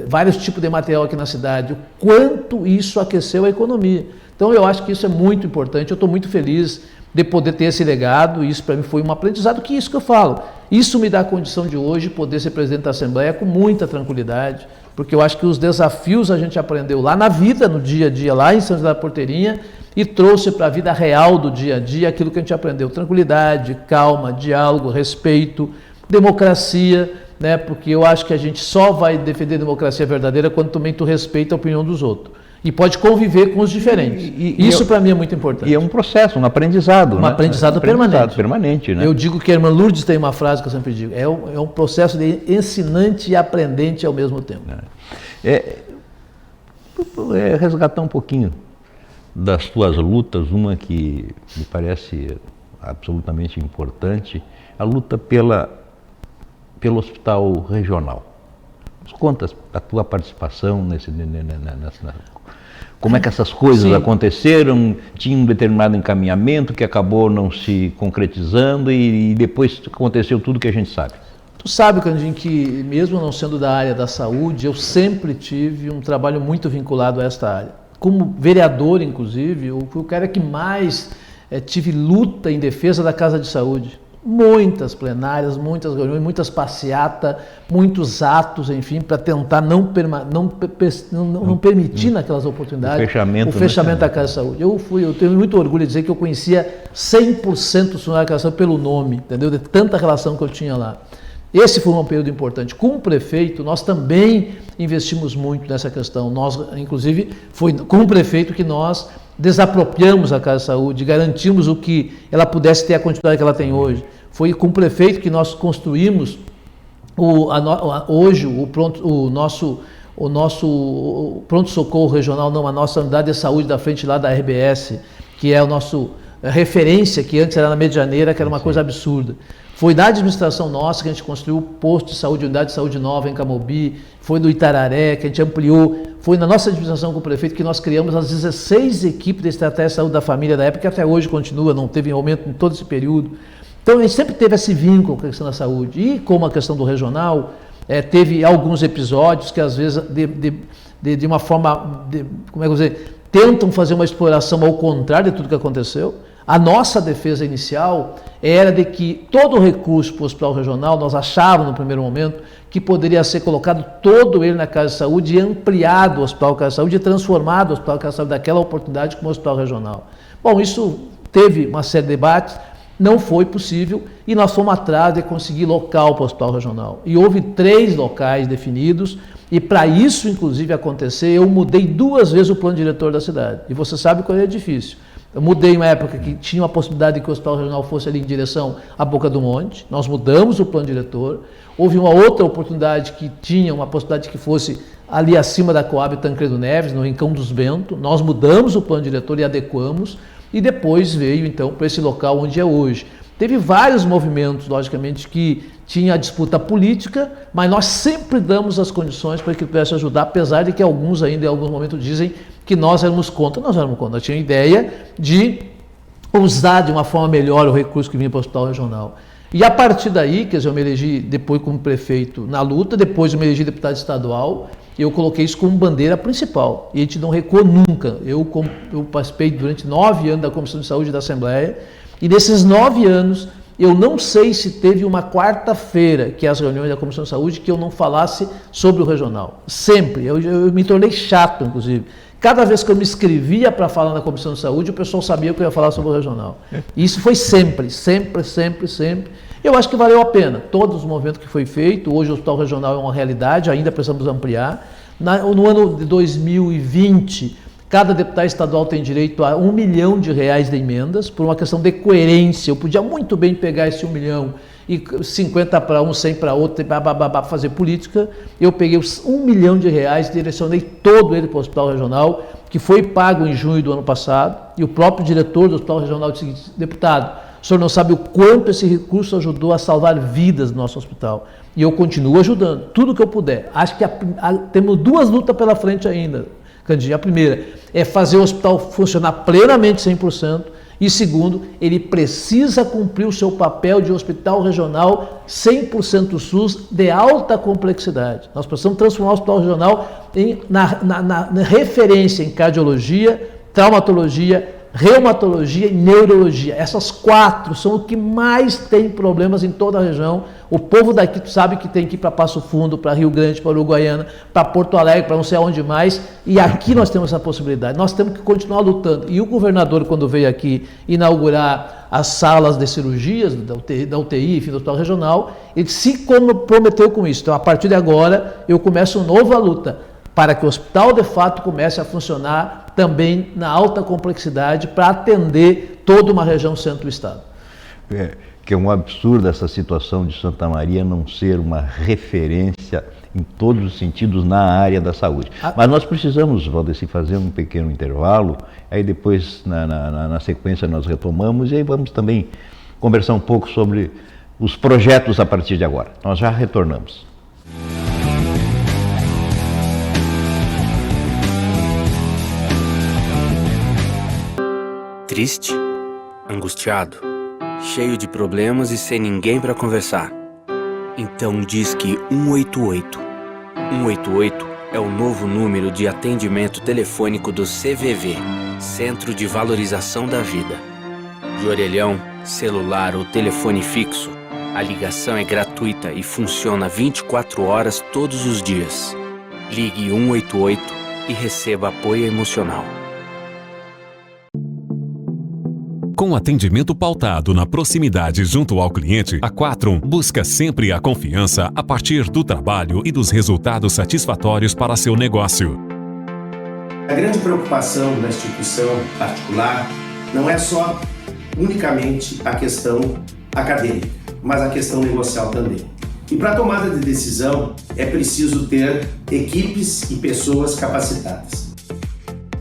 vários tipos de material aqui na cidade, o quanto isso aqueceu a economia. Então eu acho que isso é muito importante, eu estou muito feliz de poder ter esse legado, e isso para mim foi um aprendizado, que isso que eu falo, isso me dá a condição de hoje poder ser presidente da Assembleia com muita tranquilidade, porque eu acho que os desafios a gente aprendeu lá na vida, no dia a dia, lá em São José da Porteirinha, e trouxe para a vida real do dia a dia aquilo que a gente aprendeu, tranquilidade, calma, diálogo, respeito, democracia, né? Porque eu acho que a gente só vai defender a democracia verdadeira quando também tu respeita a opinião dos outros. E pode conviver com os diferentes. Isso para mim é muito importante. E é um processo, um aprendizado. Um aprendizado permanente. Permanente, né? Eu digo que a irmã Lourdes tem uma frase que eu sempre digo, é um processo de ensinante e aprendente ao mesmo tempo. Resgatar um pouquinho das tuas lutas, uma que me parece absolutamente importante, a luta pelo hospital regional. Conta a tua participação como é que essas coisas aconteceram, tinha um determinado encaminhamento que acabou não se concretizando e depois aconteceu tudo que a gente sabe. Tu sabe, Candinho, que mesmo não sendo da área da saúde, eu sempre tive um trabalho muito vinculado a esta área. Como vereador, inclusive, eu fui o cara que mais tive luta em defesa da Casa de Saúde. Muitas plenárias, muitas reuniões, muitas passeatas, muitos atos, enfim, para tentar não permitir naquelas oportunidades o fechamento da Casa de Saúde. Eu tenho muito orgulho de dizer que eu conhecia 100% dos funcionários da Casa de Saúde pelo nome, entendeu? De tanta relação que eu tinha lá. Esse foi um período importante. Como prefeito, nós também investimos muito nessa questão. Nós, inclusive, foi como prefeito que nós desapropriamos a Casa de Saúde, garantimos o que ela pudesse ter a quantidade que ela tem hoje. Foi com o prefeito que nós construímos hoje o nosso pronto-socorro regional, não, a nossa unidade de saúde da frente lá da RBS, que é o nosso referência, que antes era na Medianeira, que era uma coisa absurda. Foi da administração nossa que a gente construiu o posto de saúde, unidade de saúde nova em Camobi, foi do Itararé, que a gente ampliou, foi na nossa administração com o prefeito que nós criamos as 16 equipes de estratégia de saúde da família da época, que até hoje continua, não teve aumento em todo esse período. Então a gente sempre teve esse vínculo com a questão da saúde. E como a questão do regional, teve alguns episódios que às vezes de uma forma, como é que eu vou dizer, tentam fazer uma exploração ao contrário de tudo que aconteceu. A nossa defesa inicial era de que todo o recurso para o hospital regional, nós achávamos no primeiro momento que poderia ser colocado todo ele na Casa de Saúde e ampliado o Hospital Casa de Saúde e transformado o Hospital Casa de Saúde daquela oportunidade como hospital regional. Bom, isso teve uma série de debates, não foi possível e nós fomos atrás de conseguir local para o hospital regional. E houve 3 locais definidos e para isso, inclusive, acontecer, eu mudei 2 vezes o plano diretor da cidade. E você sabe que é difícil. Eu mudei uma época que tinha uma possibilidade de que o hospital regional fosse ali em direção à Boca do Monte. Nós mudamos o plano diretor. Houve uma outra oportunidade que tinha uma possibilidade que fosse ali acima da Coab Tancredo Neves, no Rincão dos Bento. Nós mudamos o plano diretor e adequamos. E depois veio, então, para esse local onde é hoje. Teve vários movimentos, logicamente, que tinha a disputa política, mas nós sempre damos as condições para que ele pudesse ajudar, apesar de que alguns ainda, em alguns momentos, dizem que nós éramos contra. Nós éramos contra. Nós tínhamos a ideia de usar de uma forma melhor o recurso que vinha para o hospital regional. E a partir daí, quer dizer, eu me elegi depois como prefeito na luta, depois eu me elegi deputado estadual, eu coloquei isso como bandeira principal. E a gente não recuou nunca. Eu participei durante 9 anos da Comissão de Saúde da Assembleia, e desses 9 anos, eu não sei se teve uma quarta-feira, que é as reuniões da Comissão de Saúde, que eu não falasse sobre o regional. Sempre. Eu me tornei chato, inclusive. Cada vez que eu me inscrevia para falar na Comissão de Saúde, o pessoal sabia que eu ia falar sobre o regional. E isso foi sempre, sempre, sempre, sempre. Eu acho que valeu a pena. Todos os movimentos que foi feito, hoje o Hospital Regional é uma realidade, ainda precisamos ampliar. No ano de 2020, cada deputado estadual tem direito a R$1 milhão de emendas, por uma questão de coerência. Eu podia muito bem pegar esse 1 milhão e 50 para um, 100 para outro, para fazer política. Eu peguei os R$1 milhão, direcionei todo ele para o Hospital Regional, que foi pago em junho do ano passado, e o próprio diretor do Hospital Regional disse: deputado, o senhor não sabe o quanto esse recurso ajudou a salvar vidas do nosso hospital. E eu continuo ajudando, tudo que eu puder. Acho que temos 2 lutas pela frente ainda, Candinho. A primeira é fazer o hospital funcionar plenamente 100%. E segundo, ele precisa cumprir o seu papel de hospital regional 100% SUS de alta complexidade. Nós precisamos transformar o hospital regional na referência em cardiologia, traumatologia, reumatologia e neurologia. Essas 4 são o que mais tem problemas em toda a região. O povo daqui sabe que tem que ir para Passo Fundo, para Rio Grande, para Uruguaiana, para Porto Alegre, para não sei aonde mais. E aqui nós temos essa possibilidade. Nós temos que continuar lutando. E o governador, quando veio aqui inaugurar as salas de cirurgias da UTI, enfim, do Hospital Regional, ele se comprometeu com isso. Então, a partir de agora, eu começo uma nova luta para que o hospital, de fato, comece a funcionar também na alta complexidade para atender toda uma região centro do estado. Que é um absurdo essa situação de Santa Maria não ser uma referência em todos os sentidos na área da saúde. Mas nós precisamos, Valdeci, fazer um pequeno intervalo, aí depois, na sequência, nós retomamos e aí vamos também conversar um pouco sobre os projetos a partir de agora. Nós já retornamos. Triste, angustiado, cheio de problemas e sem ninguém para conversar. Então disque 188. 188 é o novo número de atendimento telefônico do CVV, Centro de Valorização da Vida. De orelhão, celular ou telefone fixo, a ligação é gratuita e funciona 24 horas todos os dias. Ligue 188 e receba apoio emocional. Com atendimento pautado na proximidade junto ao cliente, a Quatrum busca sempre a confiança a partir do trabalho e dos resultados satisfatórios para seu negócio. A grande preocupação da instituição particular não é só unicamente a questão acadêmica, mas a questão negocial também. E para a tomada de decisão é preciso ter equipes e pessoas capacitadas.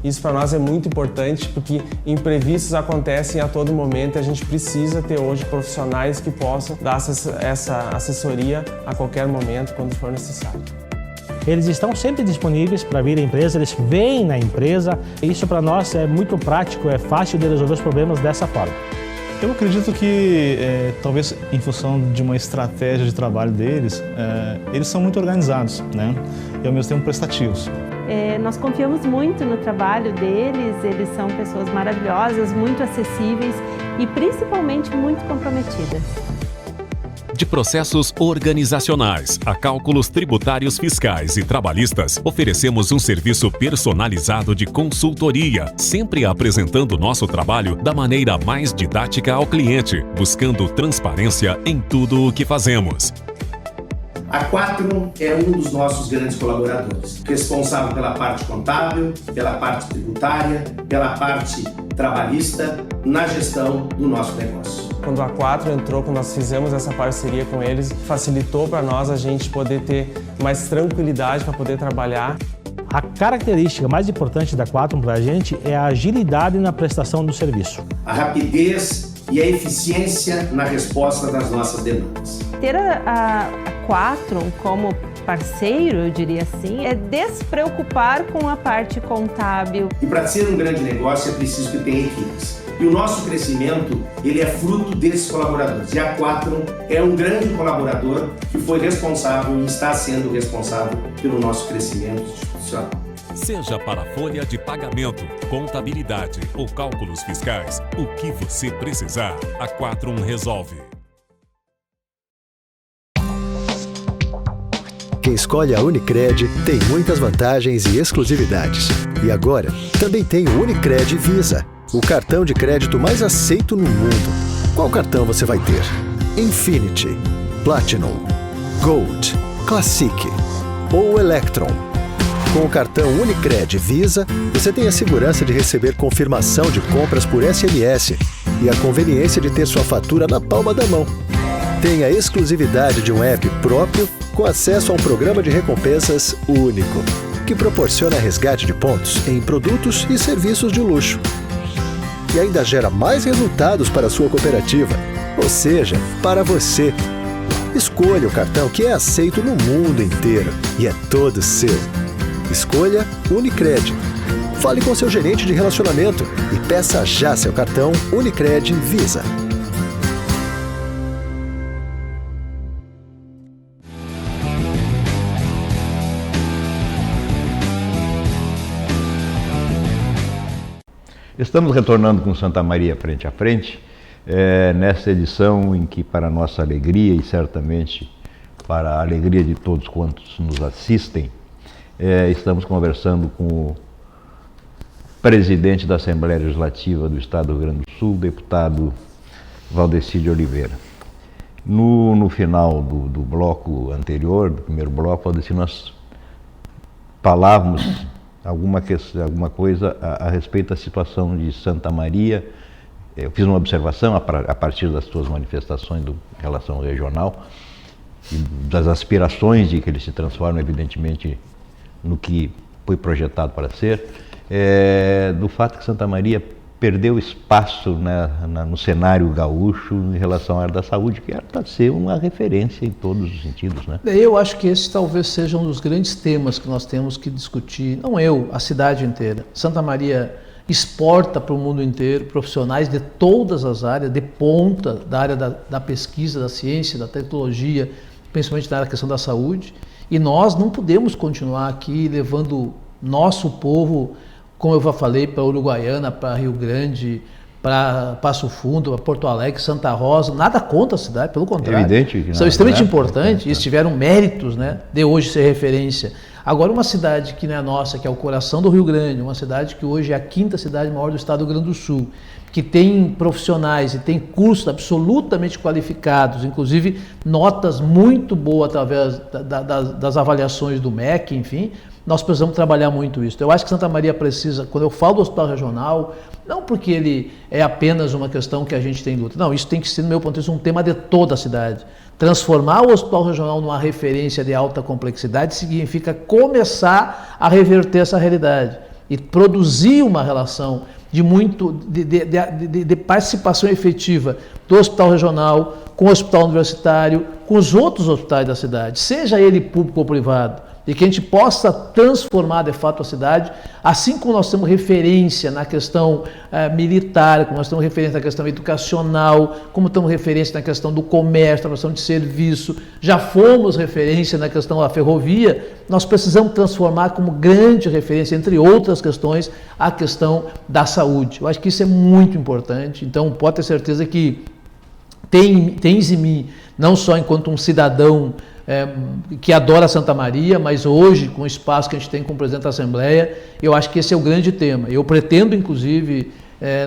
Isso para nós é muito importante porque imprevistos acontecem a todo momento e a gente precisa ter hoje profissionais que possam dar essa assessoria a qualquer momento, quando for necessário. Eles estão sempre disponíveis para vir à empresa, eles vêm na empresa. Isso para nós é muito prático, é fácil de resolver os problemas dessa forma. Eu acredito que, talvez em função de uma estratégia de trabalho deles, eles são muito organizados, né? E ao mesmo tempo prestativos. Nós confiamos muito no trabalho deles, eles são pessoas maravilhosas, muito acessíveis e principalmente muito comprometidas. De processos organizacionais a cálculos tributários, fiscais e trabalhistas, oferecemos um serviço personalizado de consultoria, sempre apresentando nosso trabalho da maneira mais didática ao cliente, buscando transparência em tudo o que fazemos. A Quatrum é um dos nossos grandes colaboradores, responsável pela parte contábil, pela parte tributária, pela parte trabalhista, na gestão do nosso negócio. Quando a Quatrum entrou, quando nós fizemos essa parceria com eles, facilitou para nós a gente poder ter mais tranquilidade para poder trabalhar. A característica mais importante da Quatrum para a gente é a agilidade na prestação do serviço. A rapidez e a eficiência na resposta das nossas demandas. Ter a Quatrum como parceiro, eu diria assim, é despreocupar com a parte contábil. E para ser um grande negócio é preciso que tenha equipes. E o nosso crescimento, ele é fruto desses colaboradores. E a Quatrum é um grande colaborador que foi responsável e está sendo responsável pelo nosso crescimento institucional. Seja para folha de pagamento, contabilidade ou cálculos fiscais, o que você precisar, a Quatrum resolve. Quem escolhe a Unicred tem muitas vantagens e exclusividades. E agora, também tem o Unicred Visa, o cartão de crédito mais aceito no mundo. Qual cartão você vai ter? Infinity, Platinum, Gold, Classic ou Electron? Com o cartão Unicred Visa, você tem a segurança de receber confirmação de compras por SMS e a conveniência de ter sua fatura na palma da mão. Tem a exclusividade de um app próprio com acesso a um programa de recompensas único, que proporciona resgate de pontos em produtos e serviços de luxo. E ainda gera mais resultados para a sua cooperativa, ou seja, para você. Escolha o cartão que é aceito no mundo inteiro e é todo seu. Escolha Unicred. Fale com seu gerente de relacionamento e peça já seu cartão Unicred Visa. Estamos retornando com Santa Maria frente a frente, nessa edição em que, para nossa alegria e certamente para a alegria de todos quantos nos assistem, estamos conversando com o presidente da Assembleia Legislativa do Estado do Rio Grande do Sul, deputado Valdeci de Oliveira. No final do bloco anterior, do primeiro bloco, Valdeci, nós falávamos alguma coisa a respeito da situação de Santa Maria. Eu fiz uma observação a partir das suas manifestações em relação ao regional, e das aspirações de que ele se transforme, evidentemente, no que foi projetado para ser, do fato que Santa Maria perdeu espaço no cenário gaúcho em relação à área da saúde, que era para ser uma referência em todos os sentidos, né? Eu acho que esse talvez seja um dos grandes temas que nós temos que discutir, não eu, a cidade inteira. Santa Maria exporta para o mundo inteiro profissionais de todas as áreas, de ponta, da área da pesquisa, da ciência, da tecnologia, principalmente da questão da saúde, e nós não podemos continuar aqui levando nosso povo, como eu já falei, para Uruguaiana, para Rio Grande, para Passo Fundo, para Porto Alegre, Santa Rosa, nada contra a cidade, pelo contrário. Evidente que são extremamente importantes, eles tiveram méritos, né, de hoje ser referência. Agora, uma cidade que não é nossa, que é o coração do Rio Grande, uma cidade que hoje é a quinta cidade maior do estado do Rio Grande do Sul, que tem profissionais e tem cursos absolutamente qualificados, inclusive notas muito boas através das avaliações do MEC, enfim, nós precisamos trabalhar muito isso. Eu acho que Santa Maria precisa, quando eu falo do hospital regional, não porque ele é apenas uma questão que a gente tem luta, não, isso tem que ser, no meu ponto de vista, um tema de toda a cidade. Transformar o hospital regional numa referência de alta complexidade significa começar a reverter essa realidade. e produzir uma relação de participação efetiva do hospital regional, com o hospital universitário, com os outros hospitais da cidade, seja ele público ou privado, e que a gente possa transformar de fato a cidade, assim como nós temos referência na questão militar, como nós temos referência na questão educacional, como temos referência na questão do comércio, na questão de serviço, já fomos referência na questão da ferrovia, nós precisamos transformar como grande referência, entre outras questões, a questão da saúde. Eu acho que isso é muito importante, então pode ter certeza que tens em mim, não só enquanto um cidadão que adora Santa Maria, mas hoje, com o espaço que a gente tem como presidente da Assembleia, eu acho que esse é o grande tema. Eu pretendo, inclusive,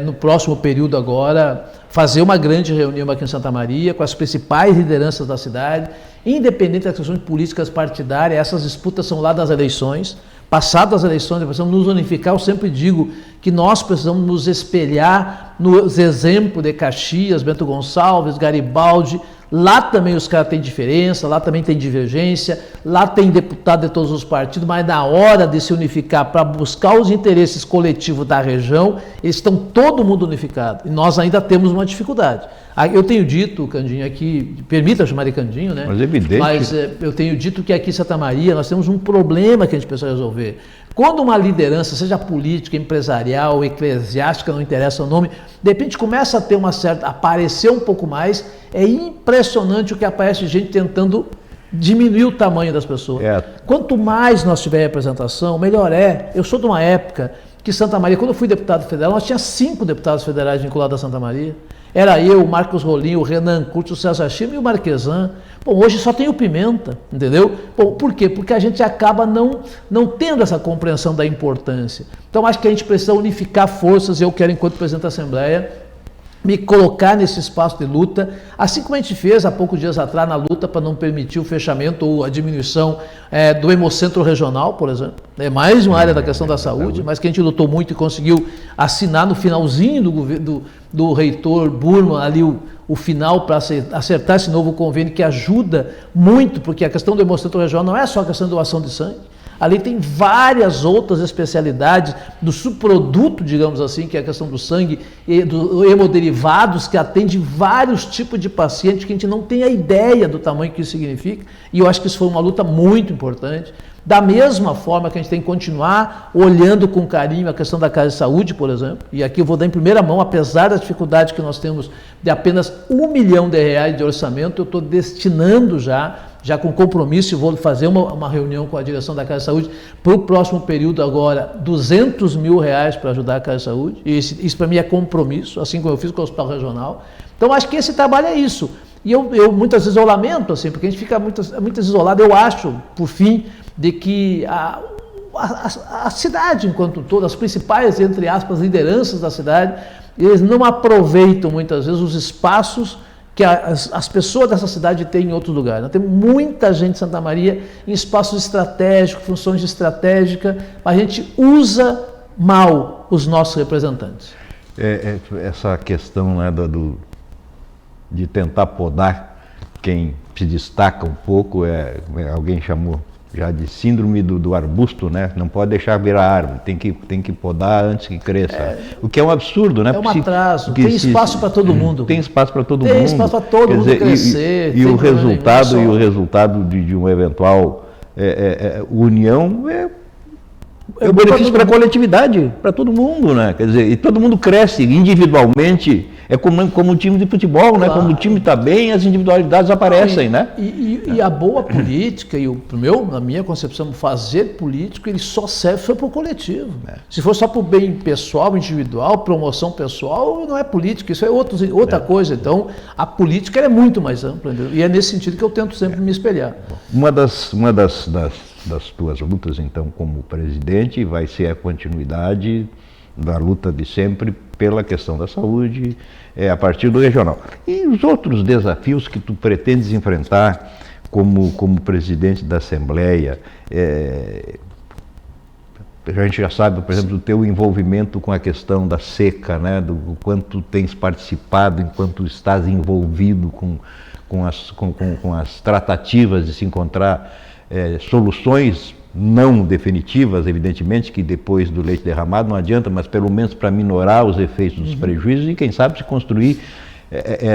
no próximo período agora, fazer uma grande reunião aqui em Santa Maria, com as principais lideranças da cidade, independente das questões políticas partidárias, essas disputas são lá das eleições. Passadas as eleições, nós precisamos nos unificar. Eu sempre digo que nós precisamos nos espelhar nos exemplos de Caxias, Bento Gonçalves, Garibaldi. Lá também os caras têm diferença, lá também tem divergência, lá tem deputado de todos os partidos, mas na hora de se unificar para buscar os interesses coletivos da região, eles estão todo mundo unificado. E nós ainda temos uma dificuldade. Eu tenho dito, Candinho, aqui, permita chamar de Candinho, né? Mas é evidente. Mas eu tenho dito que aqui em Santa Maria nós temos um problema que a gente precisa resolver. Quando uma liderança, seja política, empresarial, eclesiástica, não interessa o nome, de repente começa a ter aparecer um pouco mais, é impressionante o que aparece gente tentando diminuir o tamanho das pessoas. Quanto mais nós tivermos representação, melhor é. Eu sou de uma época que Santa Maria, quando eu fui deputado federal, nós tínhamos 5 deputados federais vinculados a Santa Maria. Era eu, o Marcos Rolim, o Renan Curtis, o César Chima e o Marquesan. Bom, hoje só tem o Pimenta, entendeu? Bom, por quê? Porque a gente acaba não tendo essa compreensão da importância. Então, acho que a gente precisa unificar forças. Eu quero, enquanto presidente da Assembleia, me colocar nesse espaço de luta, assim como a gente fez há poucos dias atrás na luta para não permitir o fechamento ou a diminuição do Hemocentro Regional, por exemplo. É mais uma área da questão da saúde, mas que a gente lutou muito e conseguiu assinar no finalzinho do reitor Burman ali o final para acertar esse novo convênio que ajuda muito, porque a questão do Hemocentro Regional não é só a questão de doação de sangue. Ali tem várias outras especialidades do subproduto, digamos assim, que é a questão do sangue e dos hemoderivados, que atende vários tipos de pacientes que a gente não tem a ideia do tamanho que isso significa. E eu acho que isso foi uma luta muito importante. Da mesma forma que a gente tem que continuar olhando com carinho a questão da Casa de Saúde, por exemplo, e aqui eu vou dar em primeira mão, apesar das dificuldades que nós temos de apenas R$1 milhão de orçamento, eu estou destinando já com compromisso, e vou fazer uma reunião com a direção da Casa de Saúde para o próximo período agora, R$200 mil para ajudar a Casa de Saúde, e isso para mim é compromisso, assim como eu fiz com o Hospital Regional. Então acho que esse trabalho é isso, e eu muitas vezes eu lamento, assim, porque a gente fica muito isolado. Eu acho, por fim, de que a cidade enquanto toda, as principais, entre aspas, lideranças da cidade, eles não aproveitam muitas vezes os espaços que as pessoas dessa cidade têm em outros lugares. Nós temos muita gente em Santa Maria em espaços estratégicos, funções estratégicas, mas a gente usa mal os nossos representantes. Essa questão, né, de tentar podar quem se destaca um pouco, alguém chamou já de síndrome do arbusto, né? Não pode deixar virar árvore, tem que podar antes que cresça. O que é um absurdo, né? É um atraso, tem espaço para todo mundo. Tem espaço para todo mundo. Tem espaço para todo mundo crescer. E o resultado de uma eventual união é o benefício para a coletividade, para todo mundo, né? Quer dizer, e todo mundo cresce individualmente. É como um time de futebol, né? Quando o time está bem, as individualidades aparecem, né? E a boa política, na minha concepção, fazer político, ele só serve para o coletivo. Se for só para o bem pessoal, individual, promoção pessoal, não é política, isso é outra coisa. Então, a política é muito mais ampla, entendeu? E é nesse sentido que eu tento sempre me espelhar. Uma das tuas lutas, então, como presidente, vai ser a continuidade da luta de sempre pela questão da saúde, a partir do regional. E os outros desafios que tu pretendes enfrentar como presidente da Assembleia, a gente já sabe, por exemplo, do teu envolvimento com a questão da seca, né, do quanto tens participado, enquanto estás envolvido com as tratativas de se encontrar soluções não definitivas, evidentemente, que depois do leite derramado não adianta, mas pelo menos para minorar os efeitos dos prejuízos e, quem sabe, se construir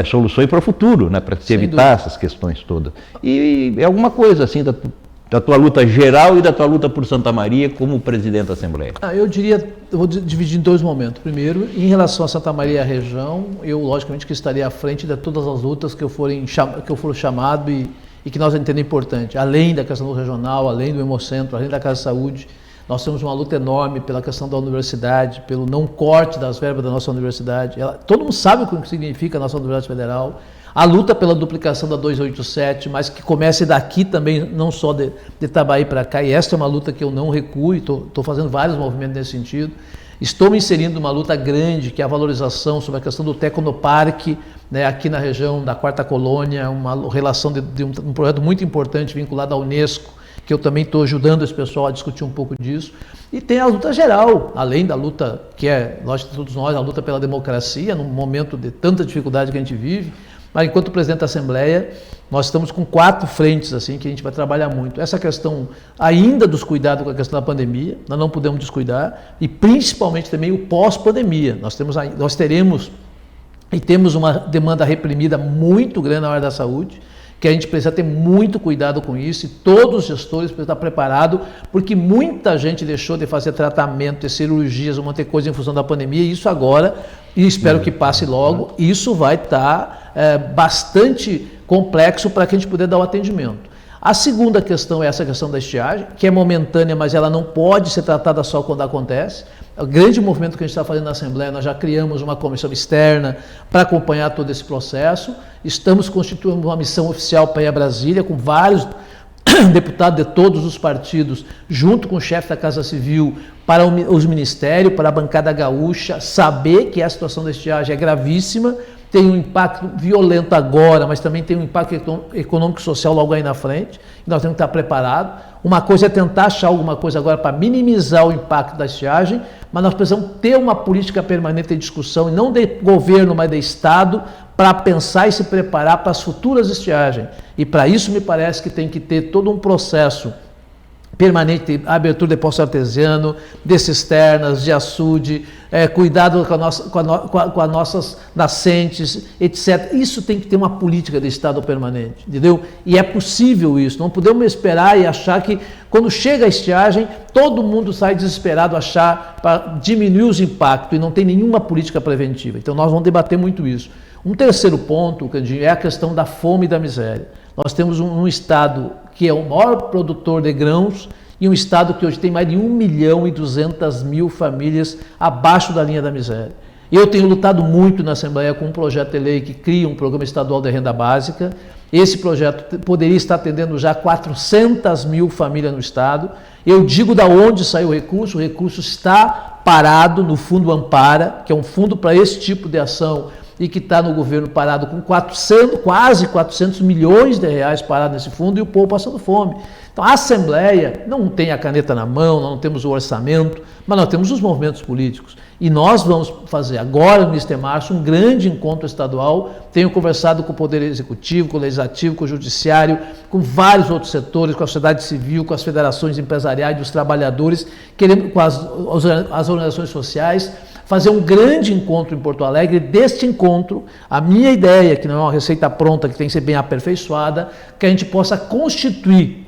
soluções para o futuro, né, para se evitar essas questões todas. E é alguma coisa assim da tua luta geral e da tua luta por Santa Maria como presidente da Assembleia. Eu diria, eu vou dividir em dois momentos. Primeiro, em relação a Santa Maria e a região, eu logicamente que estaria à frente de todas as lutas que eu for chamado e que nós entendemos importante. Além da questão do regional, além do Hemocentro, além da Casa de Saúde, nós temos uma luta enorme pela questão da universidade, pelo não corte das verbas da nossa universidade. Todo mundo sabe o que significa a nossa Universidade Federal. A luta pela duplicação da 287, mas que comece daqui também, não só de Itabaí para cá, e esta é uma luta que eu não recuo, estou fazendo vários movimentos nesse sentido. Estou me inserindo numa luta grande, que é a valorização sobre a questão do Tecnoparque, né, aqui na região da Quarta Colônia, uma relação de um projeto muito importante vinculado à Unesco, que eu também estou ajudando esse pessoal a discutir um pouco disso. E tem a luta geral, além da luta que é, lógico, todos nós, a luta pela democracia, num momento de tanta dificuldade que a gente vive. Mas enquanto presidente da Assembleia, nós estamos com 4 frentes assim que a gente vai trabalhar muito. Essa questão ainda dos cuidados com a questão da pandemia, nós não podemos descuidar, e principalmente também o pós-pandemia. Nós teremos e temos uma demanda reprimida muito grande na área da saúde, que a gente precisa ter muito cuidado com isso, e todos os gestores precisam estar preparados, porque muita gente deixou de fazer tratamento, de cirurgias, um monte de coisa em função da pandemia, e isso agora, e espero que passe logo, isso vai estar bastante complexo para que a gente poder dar o atendimento. A segunda questão é essa questão da estiagem, que é momentânea, mas ela não pode ser tratada só quando acontece. O grande movimento que a gente está fazendo na Assembleia, nós já criamos uma comissão externa para acompanhar todo esse processo. Estamos constituindo uma missão oficial para ir a Brasília, com vários deputados de todos os partidos, junto com o chefe da Casa Civil, para os ministérios, para a bancada gaúcha, saber que a situação da estiagem é gravíssima, tem um impacto violento agora, mas também tem um impacto econômico e social logo aí na frente, e nós temos que estar preparados. Uma coisa é tentar achar alguma coisa agora para minimizar o impacto da estiagem, mas nós precisamos ter uma política permanente de discussão, e não de governo, mas de Estado, para pensar e se preparar para as futuras estiagens. E para isso me parece que tem que ter todo um processo permanente, abertura de poço artesiano, de cisternas, de açude, cuidado com as nossas nascentes, etc. Isso tem que ter uma política de Estado permanente, entendeu? E é possível isso, não podemos esperar e achar que quando chega a estiagem, todo mundo sai desesperado achar para diminuir os impactos e não tem nenhuma política preventiva. Então nós vamos debater muito isso. Um terceiro ponto, Candinho, é a questão da fome e da miséria. Nós temos um Estado que é o maior produtor de grãos e um Estado que hoje tem mais de 1.200.000 famílias abaixo da linha da miséria. Eu tenho lutado muito na Assembleia com um projeto de lei que cria um programa estadual de renda básica. Esse projeto poderia estar atendendo já 400.000 famílias no Estado. Eu digo da onde saiu o recurso está parado no Fundo Ampara, que é um fundo para esse tipo de ação, e que está no governo parado com quase 400 milhões de reais parados nesse fundo, e o povo passando fome. Então a Assembleia não tem a caneta na mão, nós não temos o orçamento, mas nós temos os movimentos políticos. E nós vamos fazer agora, no mês de março, um grande encontro estadual. Tenho conversado com o Poder Executivo, com o Legislativo, com o Judiciário, com vários outros setores, com a sociedade civil, com as federações empresariais dos trabalhadores, com as organizações sociais, fazer um grande encontro em Porto Alegre. Deste encontro, a minha ideia, que não é uma receita pronta, que tem que ser bem aperfeiçoada, que a gente possa constituir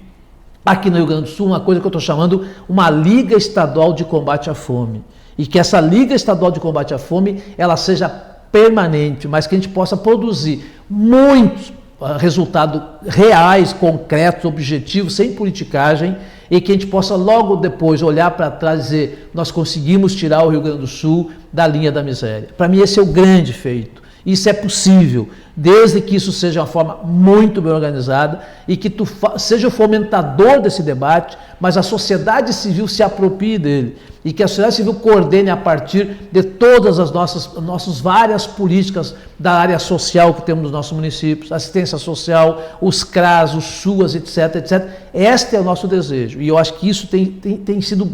aqui no Rio Grande do Sul uma coisa que eu estou chamando uma Liga Estadual de Combate à Fome. E que essa Liga Estadual de Combate à Fome, ela seja permanente, mas que a gente possa produzir muitos resultados reais, concretos, objetivos, sem politicagem, e que a gente possa logo depois olhar para trás e dizer: nós conseguimos tirar o Rio Grande do Sul da linha da miséria. Para mim esse é o grande feito. Isso é possível, desde que isso seja uma forma muito bem organizada e que tu seja o fomentador desse debate, mas a sociedade civil se aproprie dele e que a sociedade civil coordene a partir de todas as nossas várias políticas da área social que temos nos nossos municípios, assistência social, os CRAS, os SUAS, etc, etc. Este é o nosso desejo, e eu acho que isso tem sido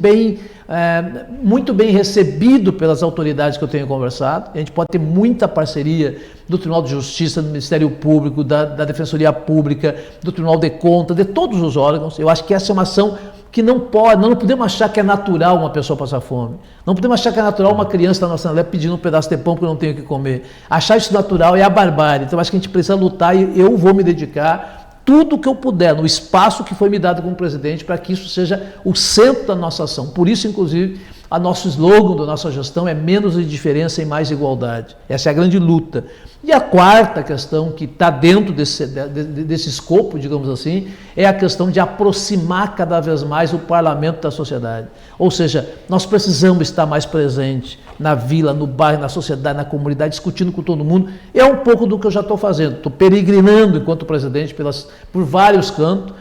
muito bem recebido pelas autoridades que eu tenho conversado. A gente pode ter muita parceria do Tribunal de Justiça, do Ministério Público, da Defensoria Pública, do Tribunal de Contas, de todos os órgãos. Eu acho que essa é uma ação que não podemos achar que é natural uma pessoa passar fome. Não podemos achar que é natural uma criança estar na nossa Assembleia pedindo um pedaço de pão porque não tem o que comer. Achar isso natural é a barbárie. Então, acho que a gente precisa lutar e eu vou me dedicar tudo o que eu puder, no espaço que foi me dado como presidente, para que isso seja o centro da nossa ação. Por isso, inclusive, o nosso slogan da nossa gestão é menos indiferença e mais igualdade. Essa é a grande luta. E a quarta questão, que está dentro desse escopo, digamos assim, é a questão de aproximar cada vez mais o parlamento da sociedade. Ou seja, nós precisamos estar mais presentes na vila, no bairro, na sociedade, na comunidade, discutindo com todo mundo. É um pouco do que eu já estou fazendo. Estou peregrinando enquanto presidente por vários cantos.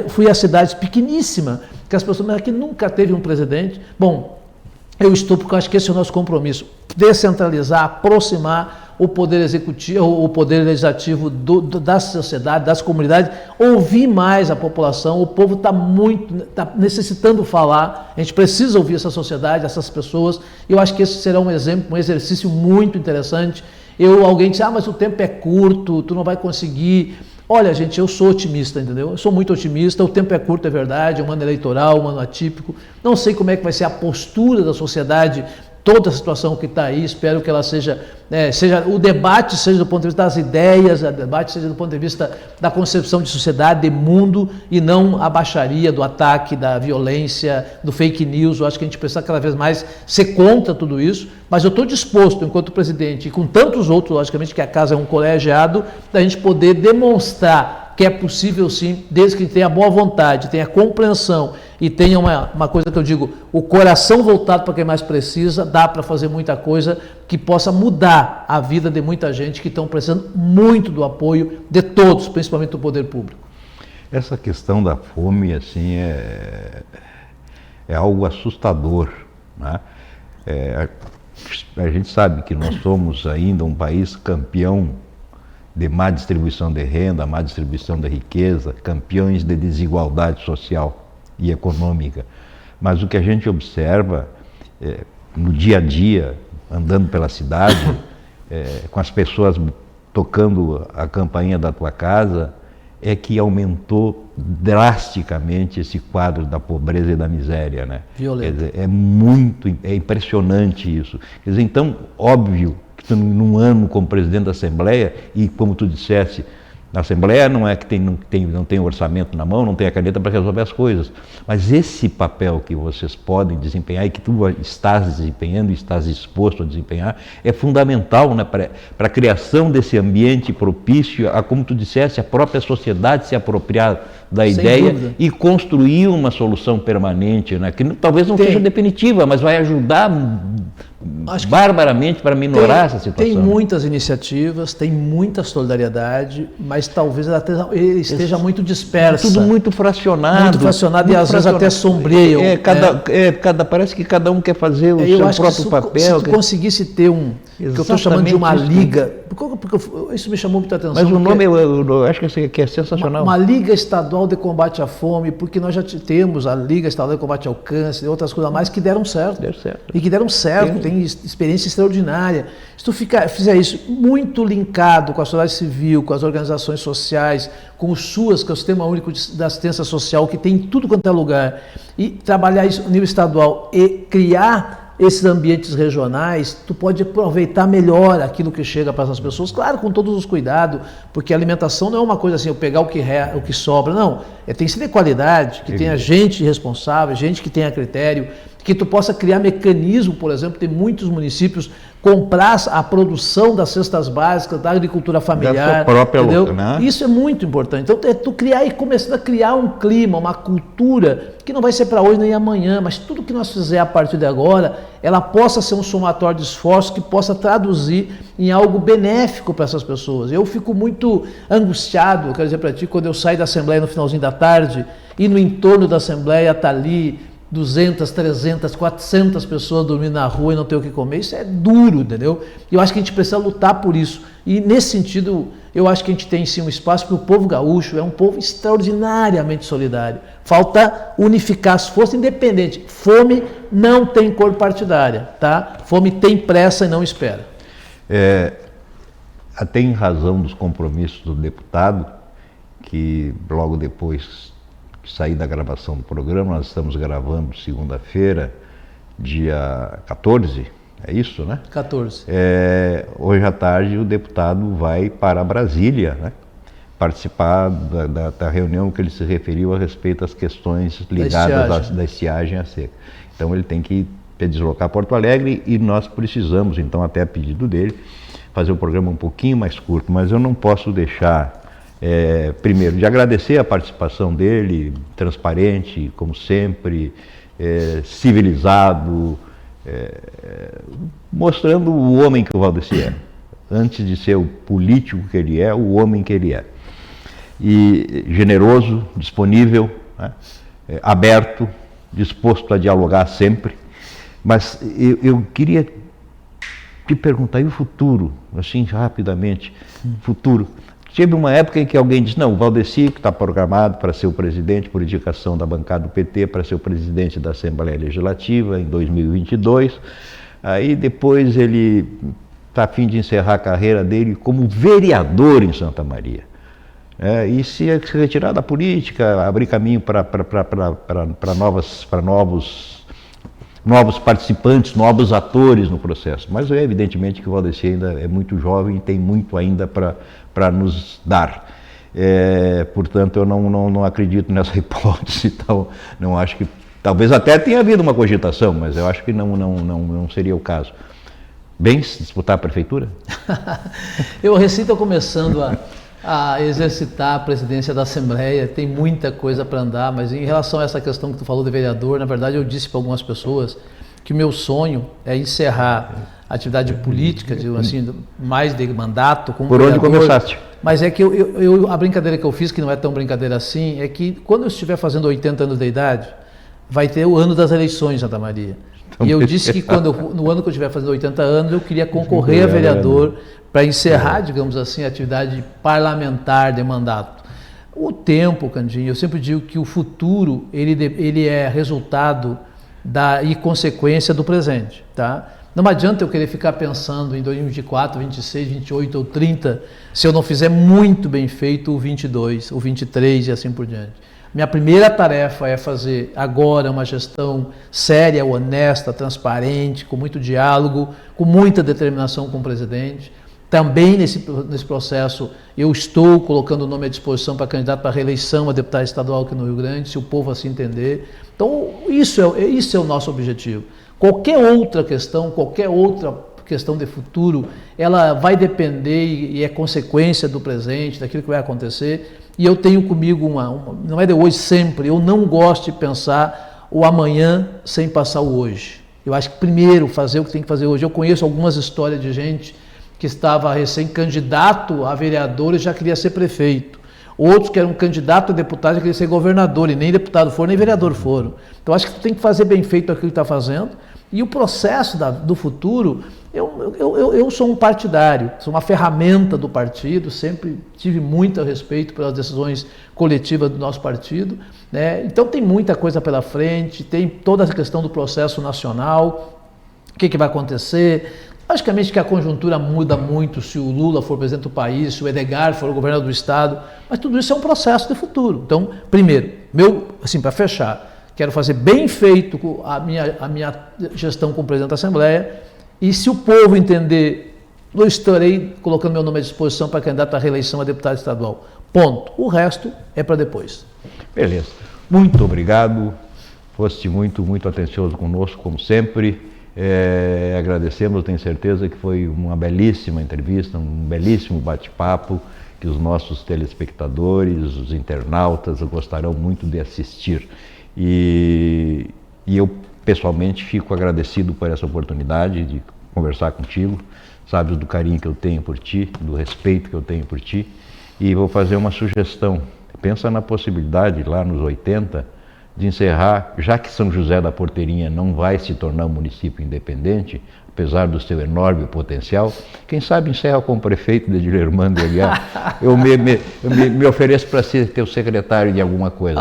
Fui a cidades pequeníssimas, que as pessoas, mas aqui nunca teve um presidente. Bom, eu estou, porque eu acho que esse é o nosso compromisso, descentralizar, aproximar o poder executivo, o poder legislativo da sociedade, das comunidades, ouvir mais a população. O povo está necessitando falar, a gente precisa ouvir essa sociedade, essas pessoas. Eu acho que esse será um exemplo, um exercício muito interessante. Alguém disse, mas o tempo é curto, tu não vai conseguir. Olha, gente, eu sou otimista, entendeu? Eu sou muito otimista, o tempo é curto, é verdade, é um ano eleitoral, um ano atípico. Não sei como é que vai ser a postura da sociedade, toda a situação que está aí, espero que ela seja o debate seja do ponto de vista das ideias, o debate seja do ponto de vista da concepção de sociedade, de mundo, e não a baixaria do ataque, da violência, do fake news. Eu acho que a gente precisa cada vez mais ser contra tudo isso, mas eu estou disposto, enquanto presidente, e com tantos outros, logicamente, que a casa é um colegiado, da gente poder demonstrar que é possível sim, desde que tenha boa vontade, tenha compreensão e tenha uma coisa que eu digo, o coração voltado para quem mais precisa, dá para fazer muita coisa que possa mudar a vida de muita gente que estão precisando muito do apoio de todos, principalmente do poder público. Essa questão da fome, assim, é algo assustador, né? A gente sabe que nós somos ainda um país campeão de má distribuição de renda, má distribuição da riqueza, campeões de desigualdade social e econômica. Mas o que a gente observa no dia a dia, andando pela cidade, com as pessoas tocando a campainha da tua casa, é que aumentou drasticamente esse quadro da pobreza e da miséria, né? Violento. Quer dizer, é impressionante isso. Quer dizer, então, óbvio que num ano como presidente da Assembleia, e como tu disseste, na Assembleia não é que não tem orçamento na mão, não tem a caneta para resolver as coisas, mas esse papel que vocês podem desempenhar e que tu estás desempenhando e estás disposto a desempenhar é fundamental, né, para a criação desse ambiente propício a, como tu disseste, a própria sociedade se apropriar da ideia e construir uma solução permanente, né, que talvez não seja definitiva, mas vai ajudar barbaramente para minorar essa situação. Tem muitas iniciativas, tem muita solidariedade, mas talvez ela esteja muito dispersa. Tudo muito fracionado. Muito fracionado e às vezes até sombrio. Parece que cada um quer fazer o seu próprio papel. Se tu conseguisse ter que eu estou chamando de uma liga, porque isso me chamou muita atenção. Mas o nome eu acho que é sensacional. Uma Liga Estadual de Combate à Fome, porque nós já temos a Liga Estadual de Combate ao Câncer e outras coisas a mais que deram certo. E que deram certo, tem experiência extraordinária. Se tu fizer isso muito linkado com a sociedade civil, com as organizações sociais, com o SUAS, que é o Sistema Único da Assistência Social, que tem em tudo quanto é lugar, e trabalhar isso no nível estadual e criar esses ambientes regionais, tu pode aproveitar melhor aquilo que chega para essas pessoas, claro, com todos os cuidados, porque a alimentação não é uma coisa assim, eu pegar o que sobra, não, tem que ser de qualidade, que tenha gente responsável, gente que tenha critério, que tu possa criar mecanismo, por exemplo, tem muitos municípios comprar a produção das cestas básicas, da agricultura familiar, da sua própria entendeu? Né? Isso é muito importante. Então, tu criar e começar a criar um clima, uma cultura, que não vai ser para hoje nem amanhã, mas tudo que nós fizer a partir de agora, ela possa ser um somatório de esforço que possa traduzir em algo benéfico para essas pessoas. Eu fico muito angustiado, quero dizer para ti, quando eu saio da Assembleia no finalzinho da tarde, e no entorno da Assembleia está ali 200, 300, 400 pessoas dormindo na rua e não ter o que comer, isso é duro, entendeu? Eu acho que a gente precisa lutar por isso. E nesse sentido, eu acho que a gente tem sim um espaço, porque o povo gaúcho é um povo extraordinariamente solidário. Falta unificar as forças independentes. Fome não tem cor partidária, tá? Fome tem pressa e não espera. até em razão dos compromissos do deputado, que logo depois que sair da gravação do programa, nós estamos gravando segunda-feira, dia 14, é isso, né? 14. Hoje à tarde o deputado vai para Brasília, né? Participar da reunião que ele se referiu a respeito às questões ligadas da estiagem à seca. Então ele tem que deslocar a Porto Alegre e nós precisamos, então, até a pedido dele, fazer o programa um pouquinho mais curto, mas eu não posso deixar, primeiro, de agradecer a participação dele, transparente, como sempre, civilizado, mostrando o homem que o Valdeci é. Antes de ser o político que ele é, o homem que ele é. E generoso, disponível, né? Aberto, disposto a dialogar sempre. Mas eu queria te perguntar, e o futuro? Assim, rapidamente, futuro. Teve uma época em que alguém disse, não, o Valdeci, que está programado para ser o presidente, por indicação da bancada do PT, para ser o presidente da Assembleia Legislativa em 2022. Aí depois ele está a fim de encerrar a carreira dele como vereador em Santa Maria. E se retirar da política, abrir caminho para novos participantes, novos atores no processo. Mas é evidentemente que o Valdeci ainda é muito jovem e tem muito ainda para nos dar. Portanto, eu não acredito nessa hipótese, então não acho que... Talvez até tenha havido uma cogitação, mas eu acho que não seria o caso. Bem, se disputar a prefeitura? Eu recém estou começando a exercitar a presidência da Assembleia, tem muita coisa para andar, mas em relação a essa questão que tu falou de vereador, na verdade eu disse para algumas pessoas que o meu sonho é encerrar a atividade política, assim, mais de mandato como Por vereador. Onde começaste? Mas é que a brincadeira que eu fiz, que não é tão brincadeira assim, é que quando eu estiver fazendo 80 anos de idade, vai ter o ano das eleições em Santa Maria. E eu disse que no ano que eu estiver fazendo 80 anos, eu queria concorrer a vereador para encerrar, digamos assim, a atividade parlamentar de mandato. O tempo, Candinho, eu sempre digo que o futuro, ele é resultado e consequência do presente, tá? Não adianta eu querer ficar pensando em 2024, 26, 28 ou 30, se eu não fizer muito bem feito o 22, o 23 e assim por diante. Minha primeira tarefa é fazer agora uma gestão séria, honesta, transparente, com muito diálogo, com muita determinação com o presidente. Também nesse processo eu estou colocando o nome à disposição para candidato para reeleição a deputado estadual aqui no Rio Grande, se o povo assim entender. Então isso é o nosso objetivo. Qualquer outra questão de futuro, ela vai depender e é consequência do presente, daquilo que vai acontecer. E eu tenho comigo não é de hoje sempre, eu não gosto de pensar o amanhã sem passar o hoje. Eu acho que primeiro fazer o que tem que fazer hoje. Eu conheço algumas histórias de gente que estava recém-candidato a vereador e já queria ser prefeito. Outros que eram candidato a deputado já queriam ser governador e nem deputado foram, nem vereador foram. Então acho que tem que fazer bem feito aquilo que está fazendo. E o processo do futuro, eu sou um partidário, sou uma ferramenta do partido, sempre tive muito respeito pelas decisões coletivas do nosso partido, né? Então tem muita coisa pela frente, tem toda a questão do processo nacional, o que vai acontecer. Logicamente que a conjuntura muda muito se o Lula for presidente do país, se o Edgar for o governador do estado, mas tudo isso é um processo de futuro. Então, primeiro, para fechar, quero fazer bem feito a minha gestão como presidente da Assembleia e se o povo entender, eu estarei colocando meu nome à disposição para candidato à reeleição a deputado estadual. Ponto. O resto é para depois. Beleza. Muito obrigado. Foste muito, muito atencioso conosco, como sempre. Agradecemos, tenho certeza que foi uma belíssima entrevista, um belíssimo bate-papo que os nossos telespectadores, os internautas gostarão muito de assistir. E eu, pessoalmente, fico agradecido por essa oportunidade de conversar contigo. Sabes do carinho que eu tenho por ti, do respeito que eu tenho por ti. E vou fazer uma sugestão. Pensa na possibilidade, lá nos 80, de encerrar, já que São José da Porteirinha não vai se tornar um município independente, apesar do seu enorme potencial, quem sabe encerra como prefeito de Dilermando Aguiar. Eu me ofereço para ser teu secretário de alguma coisa.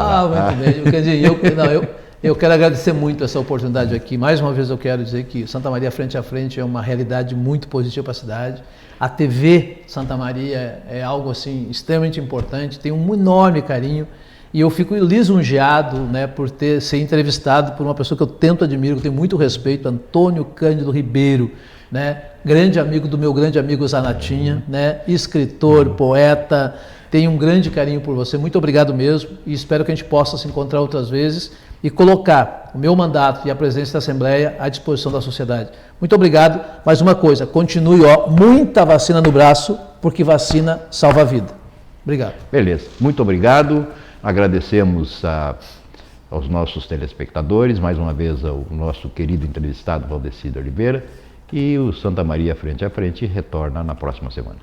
Muito bem. Eu quero agradecer muito essa oportunidade aqui. Mais uma vez eu quero dizer que Santa Maria Frente a Frente é uma realidade muito positiva para a cidade. A TV Santa Maria é algo assim extremamente importante, tenho um enorme carinho e eu fico lisonjeado, né, por ser entrevistado por uma pessoa que eu tanto admiro, que eu tenho muito respeito, Antônio Cândido Ribeiro, né, grande amigo do meu grande amigo Zanatinha, né, escritor, poeta. Tenho um grande carinho por você, muito obrigado mesmo e espero que a gente possa se encontrar outras vezes e colocar o meu mandato e a presidência da Assembleia à disposição da sociedade. Muito obrigado. Mais uma coisa, continue, muita vacina no braço, porque vacina salva a vida. Obrigado. Beleza, muito obrigado. Agradecemos aos nossos telespectadores, mais uma vez ao nosso querido entrevistado Valdeci de Oliveira, e o Santa Maria Frente a Frente retorna na próxima semana.